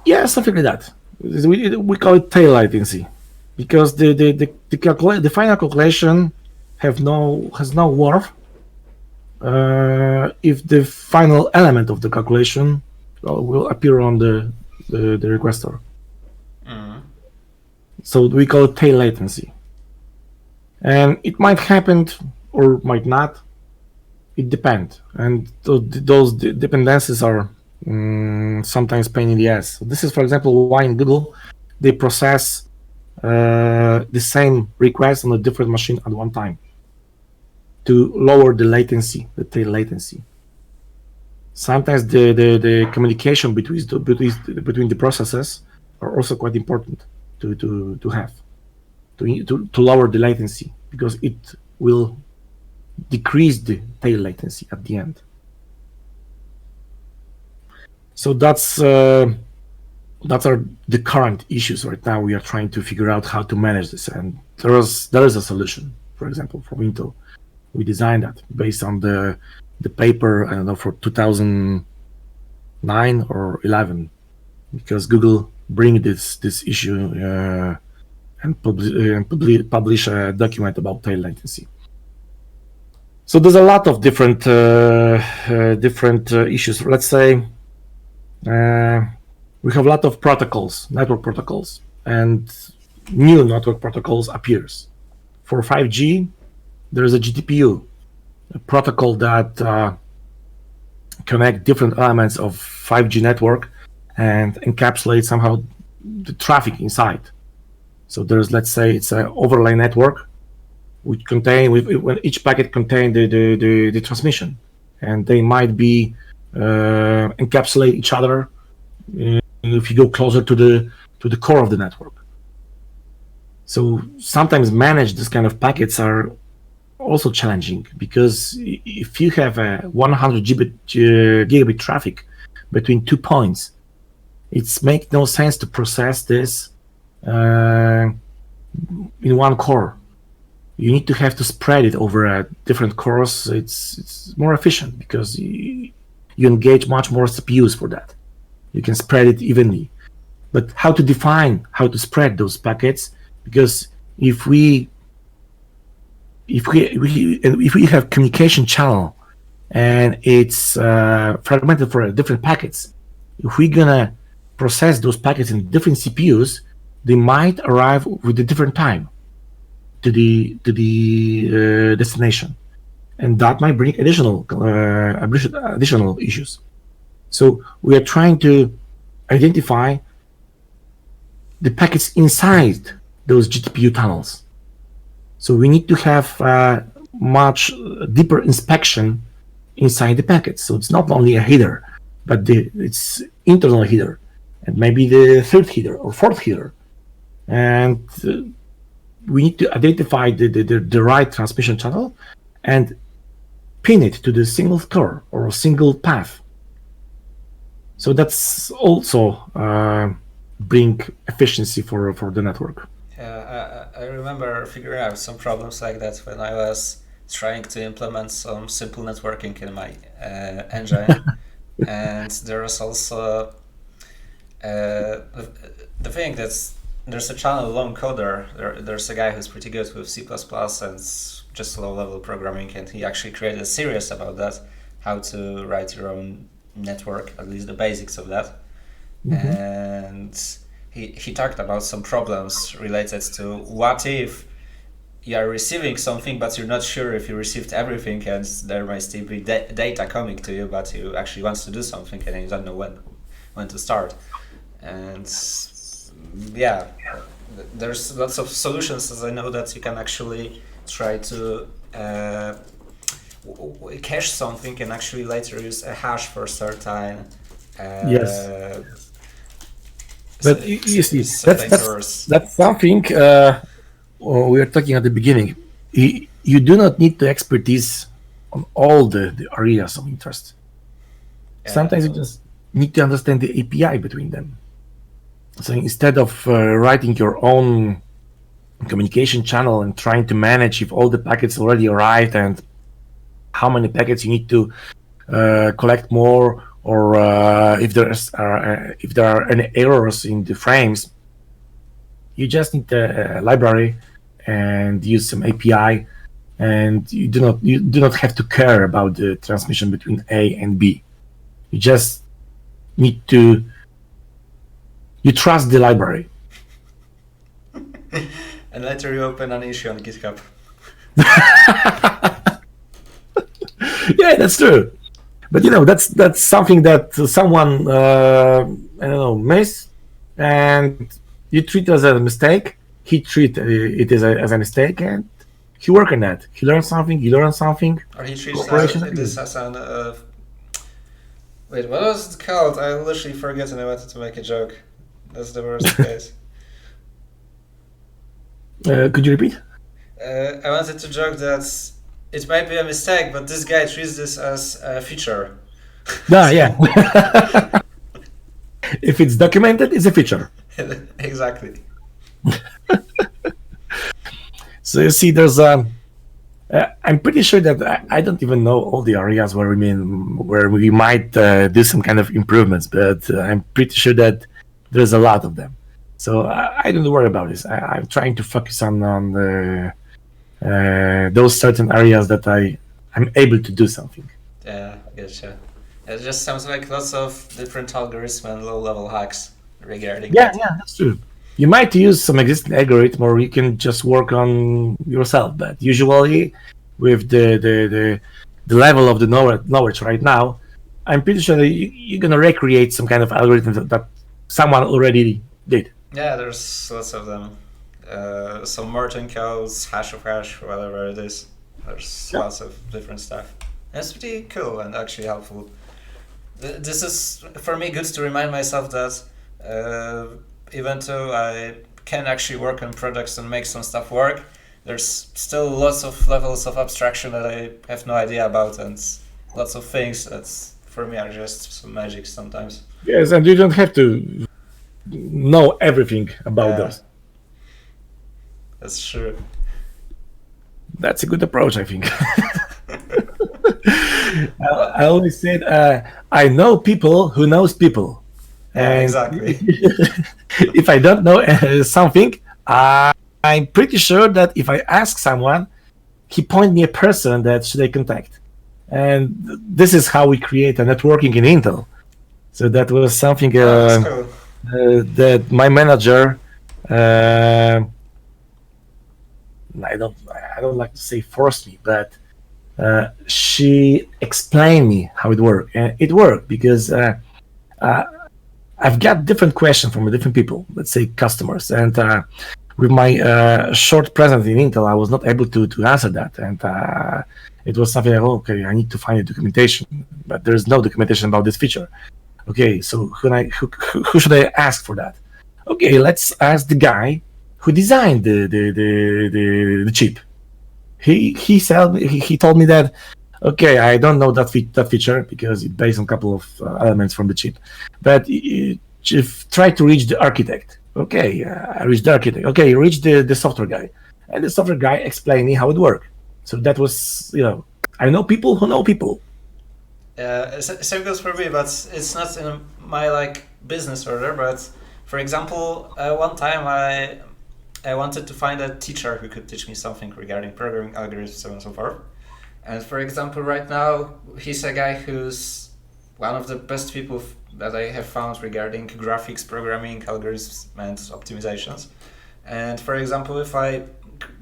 Yeah, something like that. We call it tail latency, because the final calculation has no worth if the final element of the calculation will appear on the requester. So we call it tail latency, and it might happen or might not. It depends, and those dependencies are sometimes pain in the ass. So this is, for example, why in Google they process the same request on a different machine at one time to lower the latency, the tail latency. Sometimes the communication between the processes are also quite important to have to lower the latency, because it will decrease the tail latency at the end. So that's are the current issues right now. We are trying to figure out how to manage this, and there is a solution. For example, from Intel, we designed that based on the paper, I don't know, for 2009 or 11, because Google bring this issue and publish a document about tail latency. So there's a lot of different issues. Let's say we have a lot of protocols, network protocols, and new network protocols appears. For 5G, there is a GTPU, a protocol that connect different elements of 5G network and encapsulate somehow the traffic inside. So there's, let's say, it's an overlay network which contain, when each packet contain the transmission, and they might be encapsulate each other if you go closer to the core of the network. So sometimes manage this kind of packets are also challenging, because if you have a 100 gigabit traffic between 2 points, it's make no sense to process this in one core. You need to have to spread it over different cores. It's more efficient, because you engage much more CPUs for that. You can spread it evenly. But how to define how to spread those packets? Because if we have communication channel and it's fragmented for different packets, if we're gonna process those packets in different CPUs, they might arrive with a different time to the destination, and that might bring additional issues. So we are trying to identify the packets inside those GTPU tunnels. So we need to have much deeper inspection inside the packets. So it's not only a header, but it's internal header, and maybe the third header or fourth header, and we need to identify the right transmission channel and pin it to the single core or a single path. So that's also bring efficiency for the network. Yeah, I remember figuring out some problems like that when I was trying to implement some simple networking in my engine. And there was also the thing that's there's a channel long coder. There's a guy who's pretty good with C++ and just low-level programming, and he actually created a series about that, how to write your own network, at least the basics of that. Mm-hmm. And he talked about some problems related to what if you are receiving something but you're not sure if you received everything, and there might still be data coming to you, but you actually want to do something and you don't know when to start. And yeah, there's lots of solutions, as I know, that you can actually try to cache something and actually later use a hash for certain yes. But you see, that's something we were talking at the beginning. You do not need the expertise on all the areas of interest. Sometimes you just need to understand the API between them. So instead of writing your own communication channel and trying to manage if all the packets already arrived and how many packets you need to collect more, or if there are any errors in the frames, you just need a library and use some API, and you do not have to care about the transmission between A and B. You just need to trust the library. And later you open an issue on GitHub. Yeah, that's true. But that's something that someone I don't know missed, and you treat it as a mistake. He treat it as a mistake, and he work on that. He learned something. Or he treats this as an wait, what was it called? I literally forget and I wanted to make a joke. That's the worst case. Could you repeat? I wanted to joke that it might be a mistake, but this guy treats this as a feature. Yeah. If it's documented, it's a feature. Exactly. So you see, there's I'm pretty sure that I don't even know all the areas where we might do some kind of improvements, but I'm pretty sure that there's a lot of them. So I don't worry about this. I'm trying to focus on those certain areas that I'm able to do something. Yeah, gotcha. It just sounds like lots of different algorithms and low-level hacks regarding that. Yeah, that's true. You might use some existing algorithm, or you can just work on yourself. But usually, with the level of the knowledge right now, I'm pretty sure that you're gonna recreate some kind of algorithm that someone already did. Yeah, there's lots of them. Some merging codes, hash of hash, whatever it is. There's lots of different stuff. It's pretty cool and actually helpful. This is, for me, good to remind myself that even though I can actually work on projects and make some stuff work, there's still lots of levels of abstraction that I have no idea about, and lots of things that for me are just some magic sometimes. Yes, and you don't have to know everything about those. That's true. That's a good approach, I think. I always said, I know people who knows people. Yeah, exactly. If I don't know something, I'm pretty sure that if I ask someone, he point me a person that should I contact. And this is how we create a networking in Intel. So that was something that my manager, I don't like to say forced me, but she explained me how it worked, and it worked because I've got different questions from different people, let's say customers, and with my short presence in Intel, I was not able to answer that, and it was something like, okay, I need to find a documentation, but there's no documentation about this feature. Okay, so who should I ask for that? Okay, let's ask the guy who designed the chip. He told me that, okay, I don't know that feature because it's based on a couple of elements from the chip, but try to reach the architect. Okay, I reached the architect. Okay, reach the software guy, and the software guy explained me how it worked. So that was, I know people who know people. Same goes for me, but it's not in my business order. But for example, one time I wanted to find a teacher who could teach me something regarding programming algorithms, so on and so forth. And for example, right now, he's a guy who's one of the best people that I have found regarding graphics programming, algorithms, and optimizations. And for example, if I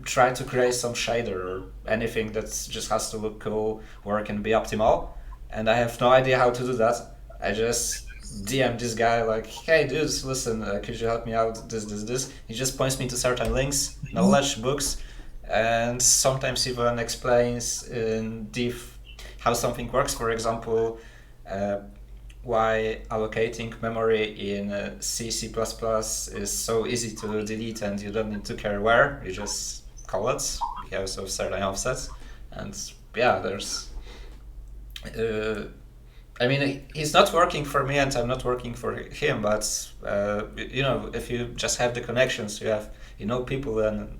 try to create some shader or anything that just has to look cool, work, and be optimal, and I have no idea how to do that, I just DM this guy like, hey dudes, listen, could you help me out, this. He just points me to certain links, knowledge, books, and sometimes even explains in diff how something works. For example, why allocating memory in C, C++ is so easy to delete and you don't need to care where, you just call it because of certain offsets. And yeah, there's I mean, he's not working for me and I'm not working for him, but if you just have the connections, you know people, then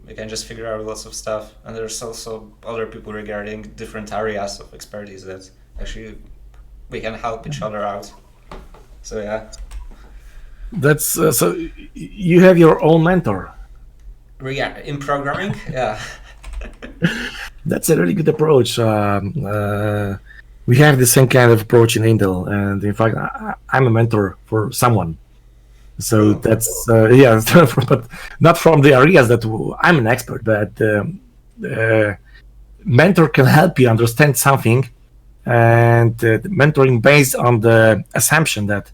we can just figure out lots of stuff. And there's also other people regarding different areas of expertise that actually we can help each other out. So yeah. That's so you have your own mentor. In programming, yeah. That's a really good approach. We have the same kind of approach in Intel, and in fact, I'm a mentor for someone. So that's yeah, but not from the areas that I'm an expert, but mentor can help you understand something, and mentoring based on the assumption that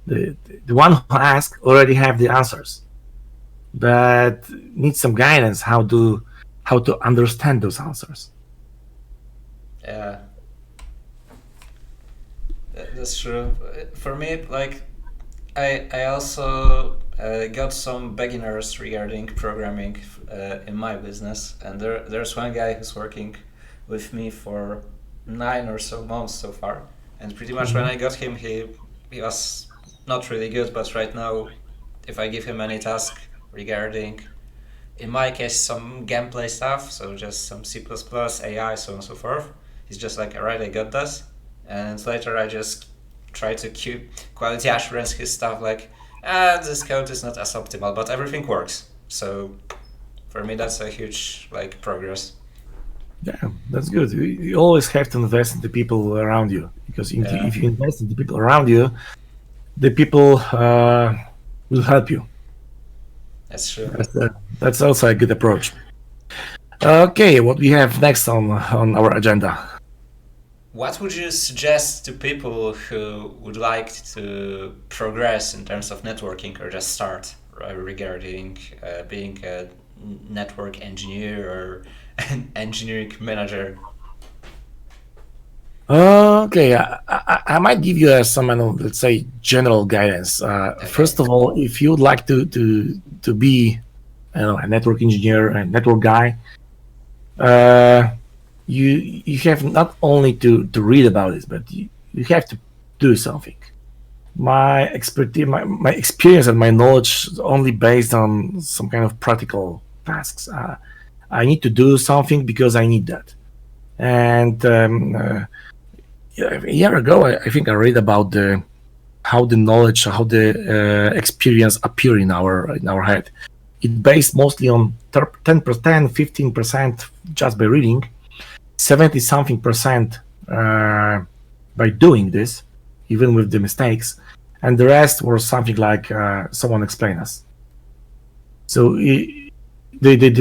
the one who asks already have the answers, but needs some guidance how to understand those answers. Yeah, that's true. For me, like, I also got some beginners regarding programming in my business, and there's one guy who's working with me for 9 or so months so far, and pretty much when I got him, he was not really good, but right now, if I give him any task regarding, in my case, some gameplay stuff, so just some C++, AI, so on and so forth, he's just like, alright, I got this, and later I just try to quality assurance his stuff, like, this code is not as optimal, but everything works. So for me, that's a huge like progress. Yeah, that's good. You always have to invest in the people around you, because if you invest in the people around you, the people will help you. That's true. That's also a good approach. Okay, what we have next on our agenda? What would you suggest to people who would like to progress in terms of networking or just start regarding being a network engineer or an engineering manager? Okay, I might give you some, let's say, general guidance. Okay. First of all, if you would like to be, a network engineer, a network guy, you have not only to read about it, but you have to do something. My expertise, my experience and my knowledge is only based on some kind of practical tasks. I need to do something because I need that. And a year ago, I think I read about how the knowledge, how the experience appear in our head. It based mostly on 10%, 15% just by reading, 70-something% by doing this, even with the mistakes, and the rest was something like someone explain us. So the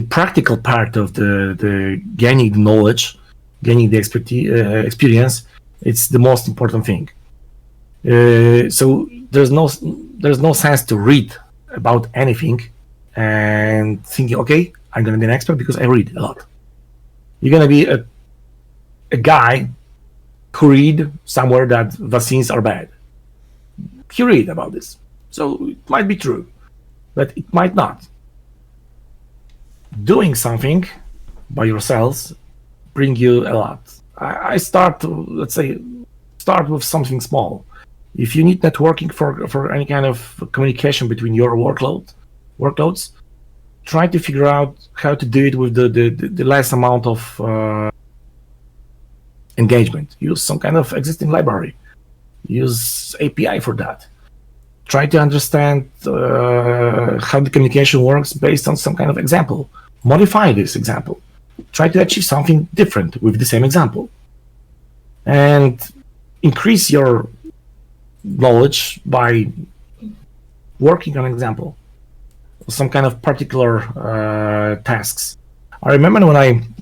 practical part of the gaining the knowledge, gaining the experience, it's the most important thing. So there's no sense to read about anything and thinking, okay, I'm gonna be an expert because I read a lot. You're gonna be a guy who read somewhere that vaccines are bad. He read about this, so it might be true, but it might not. Doing something by yourselves bring you a lot. I start with something small. If you need networking for any kind of communication between your workloads, try to figure out how to do it with the less amount of engagement. Use some kind of existing library. Use API for that. Try to understand how the communication works based on some kind of example. Modify this example. Try to achieve something different with the same example. And increase your knowledge by working on an example, some kind of particular tasks. I remember when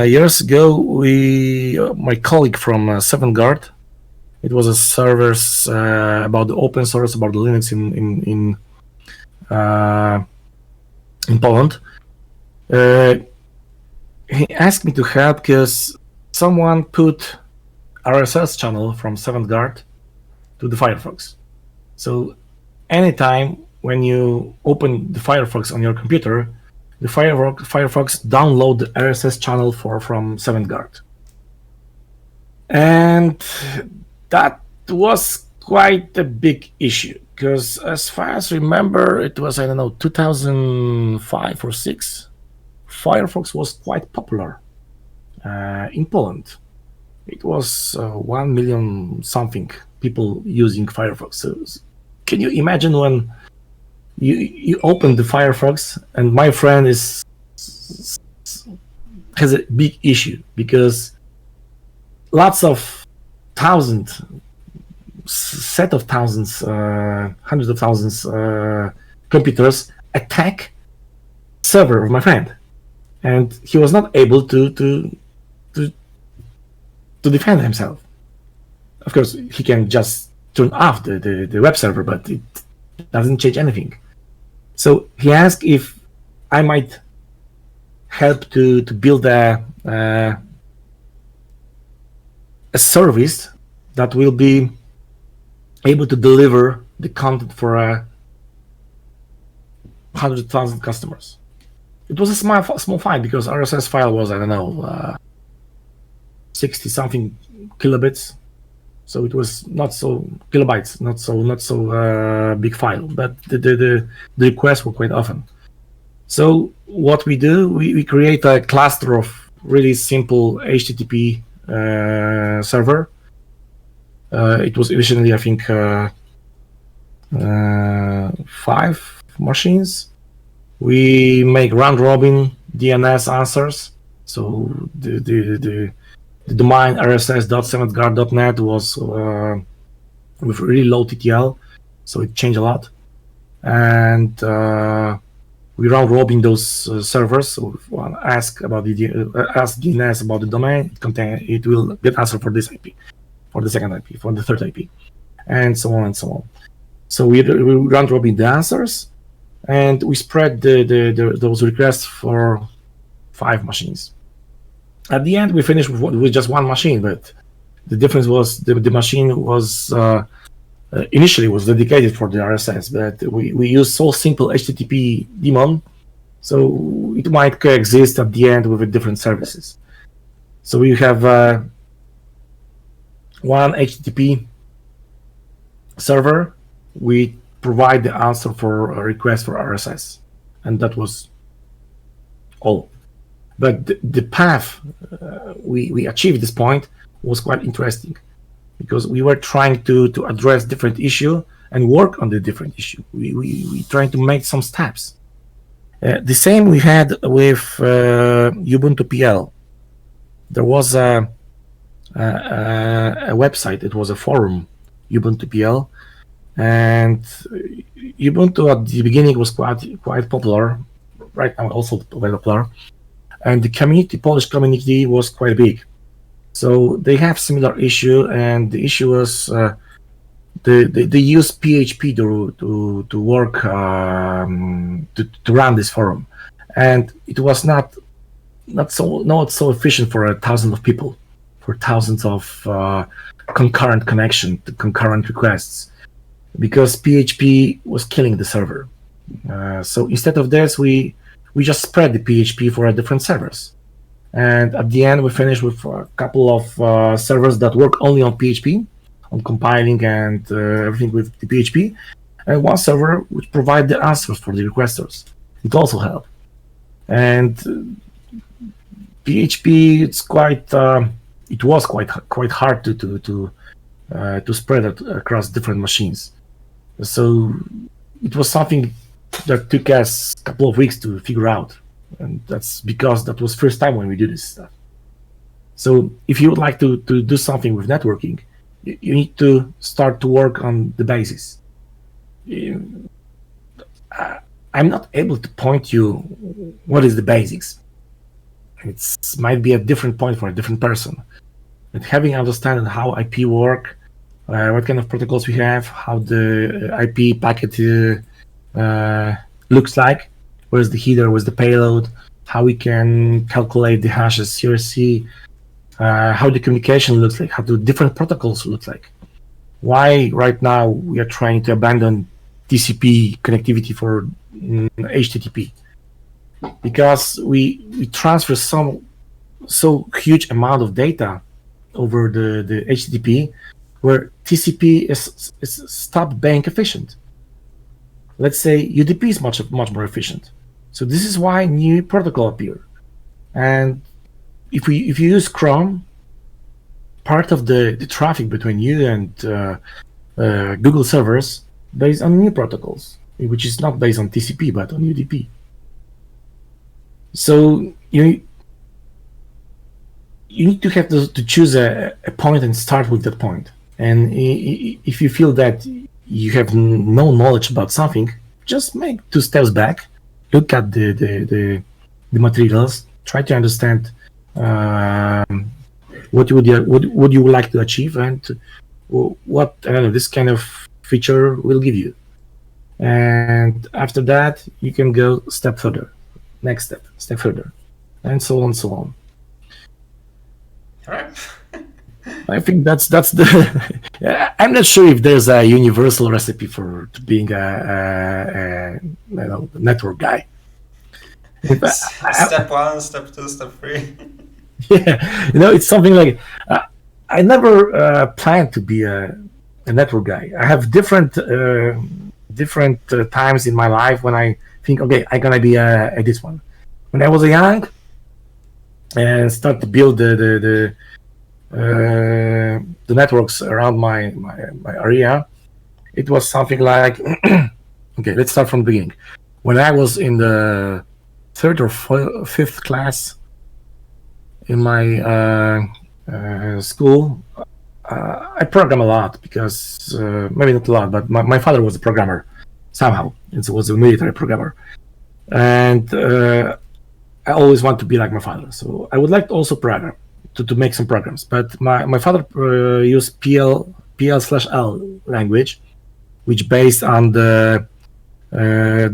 years ago, my colleague from 7th Guard, it was a servers about the open source, about the Linux in Poland. He asked me to help because someone put RSS channel from 7th Guard to the Firefox. So anytime when you open the Firefox on your computer, the Firefox download the RSS channel from 7th Guard. And that was quite a big issue because as far as I remember, it was, 2005 or 6. Firefox was quite popular in Poland. It was 1 million something people using Firefox. So can you imagine when you open the Firefox and my friend has a big issue because lots of thousands, hundreds of thousands computers attack server of my friend, and he was not able to defend himself. Of course, he can just turn off the web server, but it doesn't change anything. So he asked if I might help to build a service that will be able to deliver the content for 100,000 customers. It was a small file because RSS file was, I don't know, 60 something kilobits. So it was not so kilobytes, not so big file, but the requests were quite often. So what we do, we create a cluster of really simple HTTP server. It was originally, I think, 5 machines. We make round-robin DNS answers. So the domain rss.7guard.net was with really low TTL, so it changed a lot. And we round-robin those servers. So if one ask DNS about the domain, it will get answer for this IP, for the second IP, for the third IP, and so on and so on. So we round-robin the answers, and we spread those requests for 5 machines. At the end, we finished with just 1 machine, but the difference was the machine was initially was dedicated for the RSS, but we used so simple HTTP daemon, so it might coexist at the end with different services. So we have one HTTP server. We provide the answer for a request for RSS, and that was all. But the path we achieved this point was quite interesting, because we were trying to address different issue and work on the different issue. We trying to make some steps. The same we had with Ubuntu PL. There was a website. It was a forum, Ubuntu PL, and Ubuntu at the beginning was quite popular. Right now, also very popular. And the Polish community was quite big. So they have similar issue, and the issue was they use PHP to work to run this forum, and it was not so efficient for 1,000 of people, for thousands of concurrent connection to concurrent requests, because PHP was killing the server. So instead of this, we just spread the PHP for different servers. And at the end, we finished with a couple of servers that work only on PHP, on compiling and everything with the PHP, and one server which provide the answers for the requesters. It also helped. And PHP, it was quite hard to spread it across different machines. So it was something that took us a couple of weeks to figure out. And that's because that was first time when we do this stuff. So if you would like to do something with networking, you need to start to work on the basis. I'm not able to point you what is the basics. It might be a different point for a different person. But having understanding how IP work, what kind of protocols we have, how the IP packet looks like, where's the header, where's the payload, how we can calculate the hashes, CRC, how the communication looks like, how the different protocols look like. Why right now we are trying to abandon TCP connectivity for HTTP? Because we transfer so huge amount of data over the HTTP, where TCP is stopped being efficient. Let's say UDP is much more efficient. So this is why new protocol appear. And if you use Chrome, part of the traffic between you and Google servers based on new protocols, which is not based on TCP but on UDP. So you need to have to choose a point and start with that point. And if you feel that you have no knowledge about something, just make 2 steps back, look at the materials, try to understand what you would like to achieve, and what this kind of feature will give you. And after that, you can go step further, next step further, and so on and so on. All right. I think that's the. I'm not sure if there's a universal recipe for being a network guy. Step 1, step 2, step 3. Yeah, it's something like I never planned to be a network guy. I have different times in my life when I think, okay, I'm gonna be this one. When I was young and start to build the networks around my area, it was something like okay, let's start from the beginning. When I was in the 3rd or 5th class in my school, I program a lot because maybe not a lot, but my father was a programmer somehow. It was a military programmer, and I always want to be like my father. So I would like to also program to make some programs. But my father used PL/L language, which based on the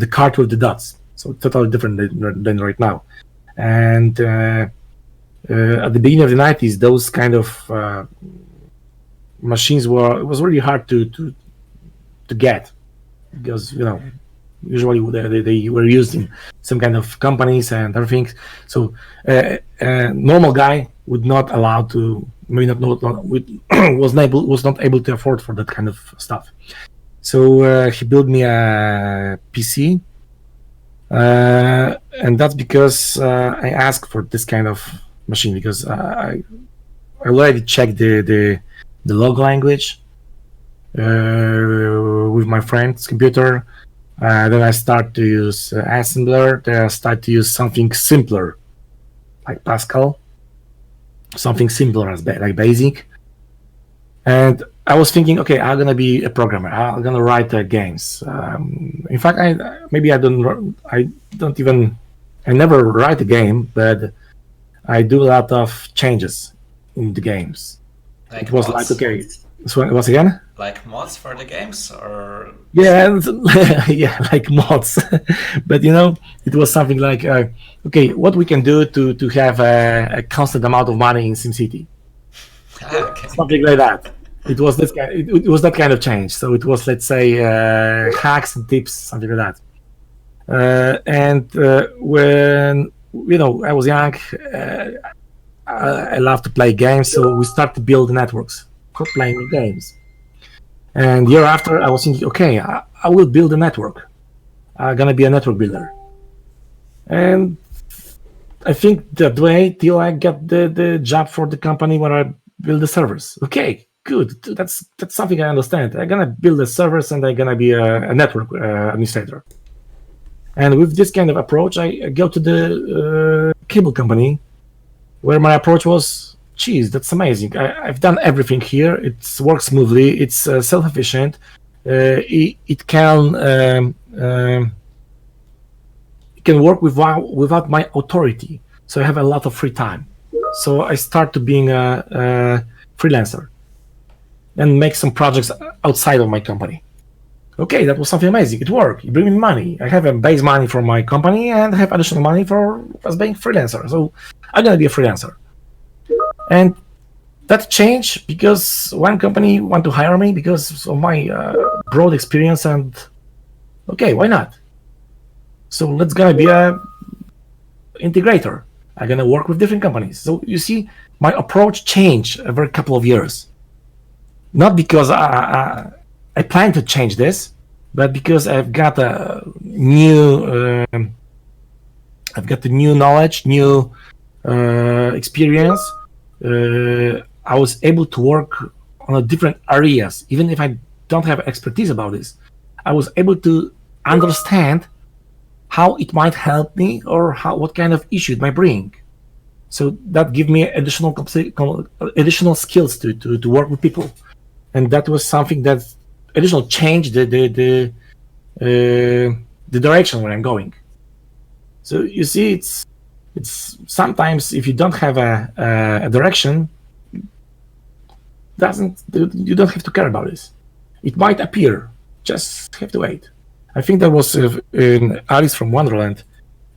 card with the dots. So totally different than right now. And at the beginning of the 90s, those kind of machines it was really hard to get, because usually they were used in some kind of companies and everything. So a normal guy would not allow to, was not able to afford for that kind of stuff. So he built me a PC, and that's because I asked for this kind of machine, because I already checked the log language with my friend's computer. Then I start to use assembler. Then I start to use something simpler, like Pascal, something simpler as like BASIC. And I was thinking, okay, I'm gonna be a programmer. I'm gonna write games. In fact, I never write a game, but I do a lot of changes in the games. Like it was mods? like, okay, so once again, like mods for the games, or yeah, yeah, like mods. But it was something like, okay, what we can do to have a constant amount of money in SimCity. Okay. Something like that. It was this kind. It was that kind of change. So it was, let's say, hacks and tips, something like that. And when I was young, I love to play games. So we start to build networks for playing games. And year after, I was thinking, okay, I will build a network. I'm gonna be a network builder. And I think that way till I get the job for the company where I build the servers. Okay, good. That's something I understand. I'm gonna build the servers and I'm gonna be a network administrator. And with this kind of approach, I go to the cable company, where my approach was, geez, that's amazing. I've done everything here. It works smoothly. It's self-efficient. It can work without my authority. So I have a lot of free time. So I start to being a freelancer and make some projects outside of my company. Okay, that was something amazing. It worked. It brings me money. I have a base money from my company and I have additional money for as being freelancer. So I'm gonna be a freelancer. And that changed because one company want to hire me because of my broad experience, and okay, why not? So let's gonna be a integrator. I'm gonna work with different companies. So you see, my approach changed every couple of years. Not because I plan to change this, but because I've got a new I've got the new knowledge, new experience. I was able to work on a different areas, even if I don't have expertise about this. I was able to understand how it might help me or what kind of issue it might bring. So that gave me additional skills to work with people, and that was something that additional changed the direction where I'm going. So you see, it's sometimes if you don't have a direction, you don't have to care about this. It might appear, just have to wait. I think that was in Alice from Wonderland.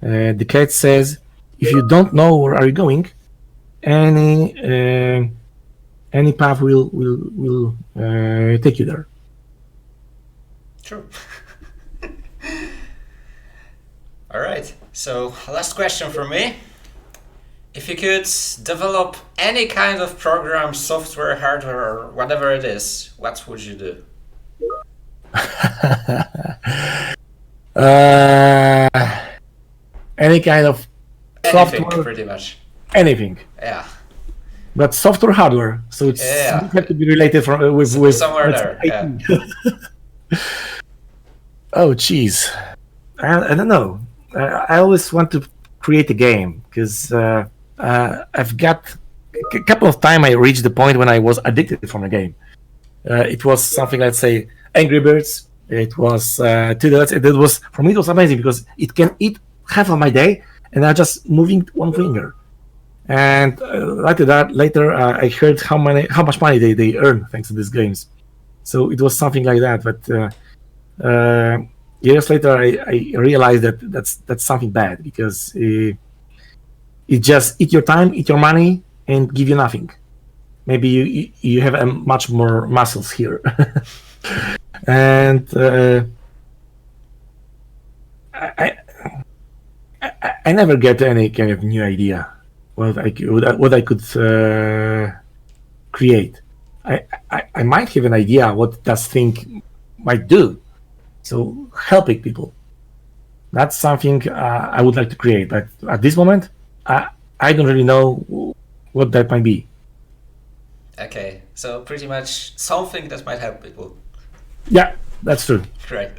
The cat says, if you don't know where are you going, any path will take you there. True. All right. So last question for me. If you could develop any kind of program, software, hardware, or whatever it is, what would you do? Any kind of Anything, software, pretty much. anything. Yeah. But software, hardware, so it have to be related with somewhere there. Yeah. Oh, geez, I don't know. I always want to create a game because I've got a couple of times I reached the point when I was addicted from a game. It was something, let's say, Angry Birds. It was Two Dots. It was, for me, it was amazing because it can eat half of my day, and I'm just moving one finger. And later I heard how much money they earn thanks to these games. So it was something like that. But years later, I realized that that's something bad because it just eat your time, eat your money, and give you nothing. Maybe you have much more muscles here. And I never get any kind of new idea what I could create. I might have an idea what that thing might do. So helping people, that's something I would like to create. But at this moment, I don't really know what that might be. Okay, so pretty much something that might help people. Yeah, that's true. Great.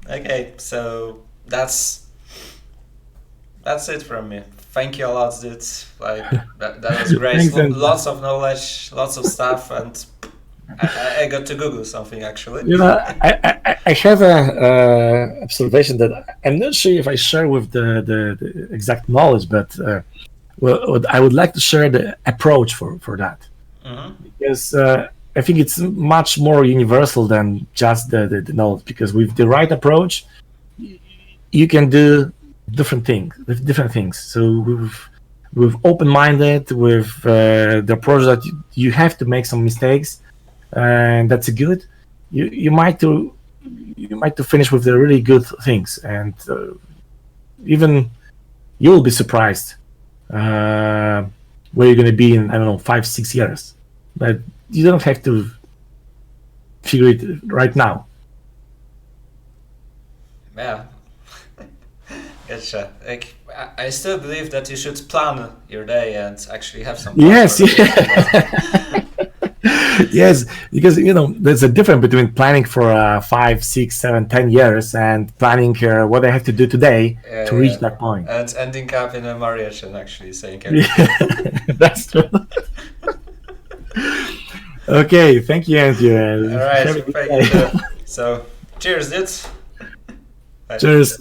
Okay, so that's it from me. Thank you a lot, dude. Like that was great. Thanks, lots of knowledge, lots of stuff, and I got to Google something actually. You know, I have a observation that I'm not sure if I share with the exact knowledge, but well, I would like to share the approach for that, because I think it's much more universal than just the knowledge. Because with the right approach, you can do different things. So with open-minded, with the approach that you have to make some mistakes, and that's good. You might to finish with the really good things, and even you will be surprised where you're going to be in, I don't know, 5-6 years. But you don't have to figure it right now. Yeah. Gotcha. Like, I still believe that you should plan your day and actually have some. Yes, yeah. Yes, because there's a difference between planning for 5, 6, 7, 10 years and planning what I have to do today to reach that point. And ending up in a marriage and actually saying yeah, that's true. Okay, thank you, Andrew. All right, thank you. So, cheers, dude. Cheers.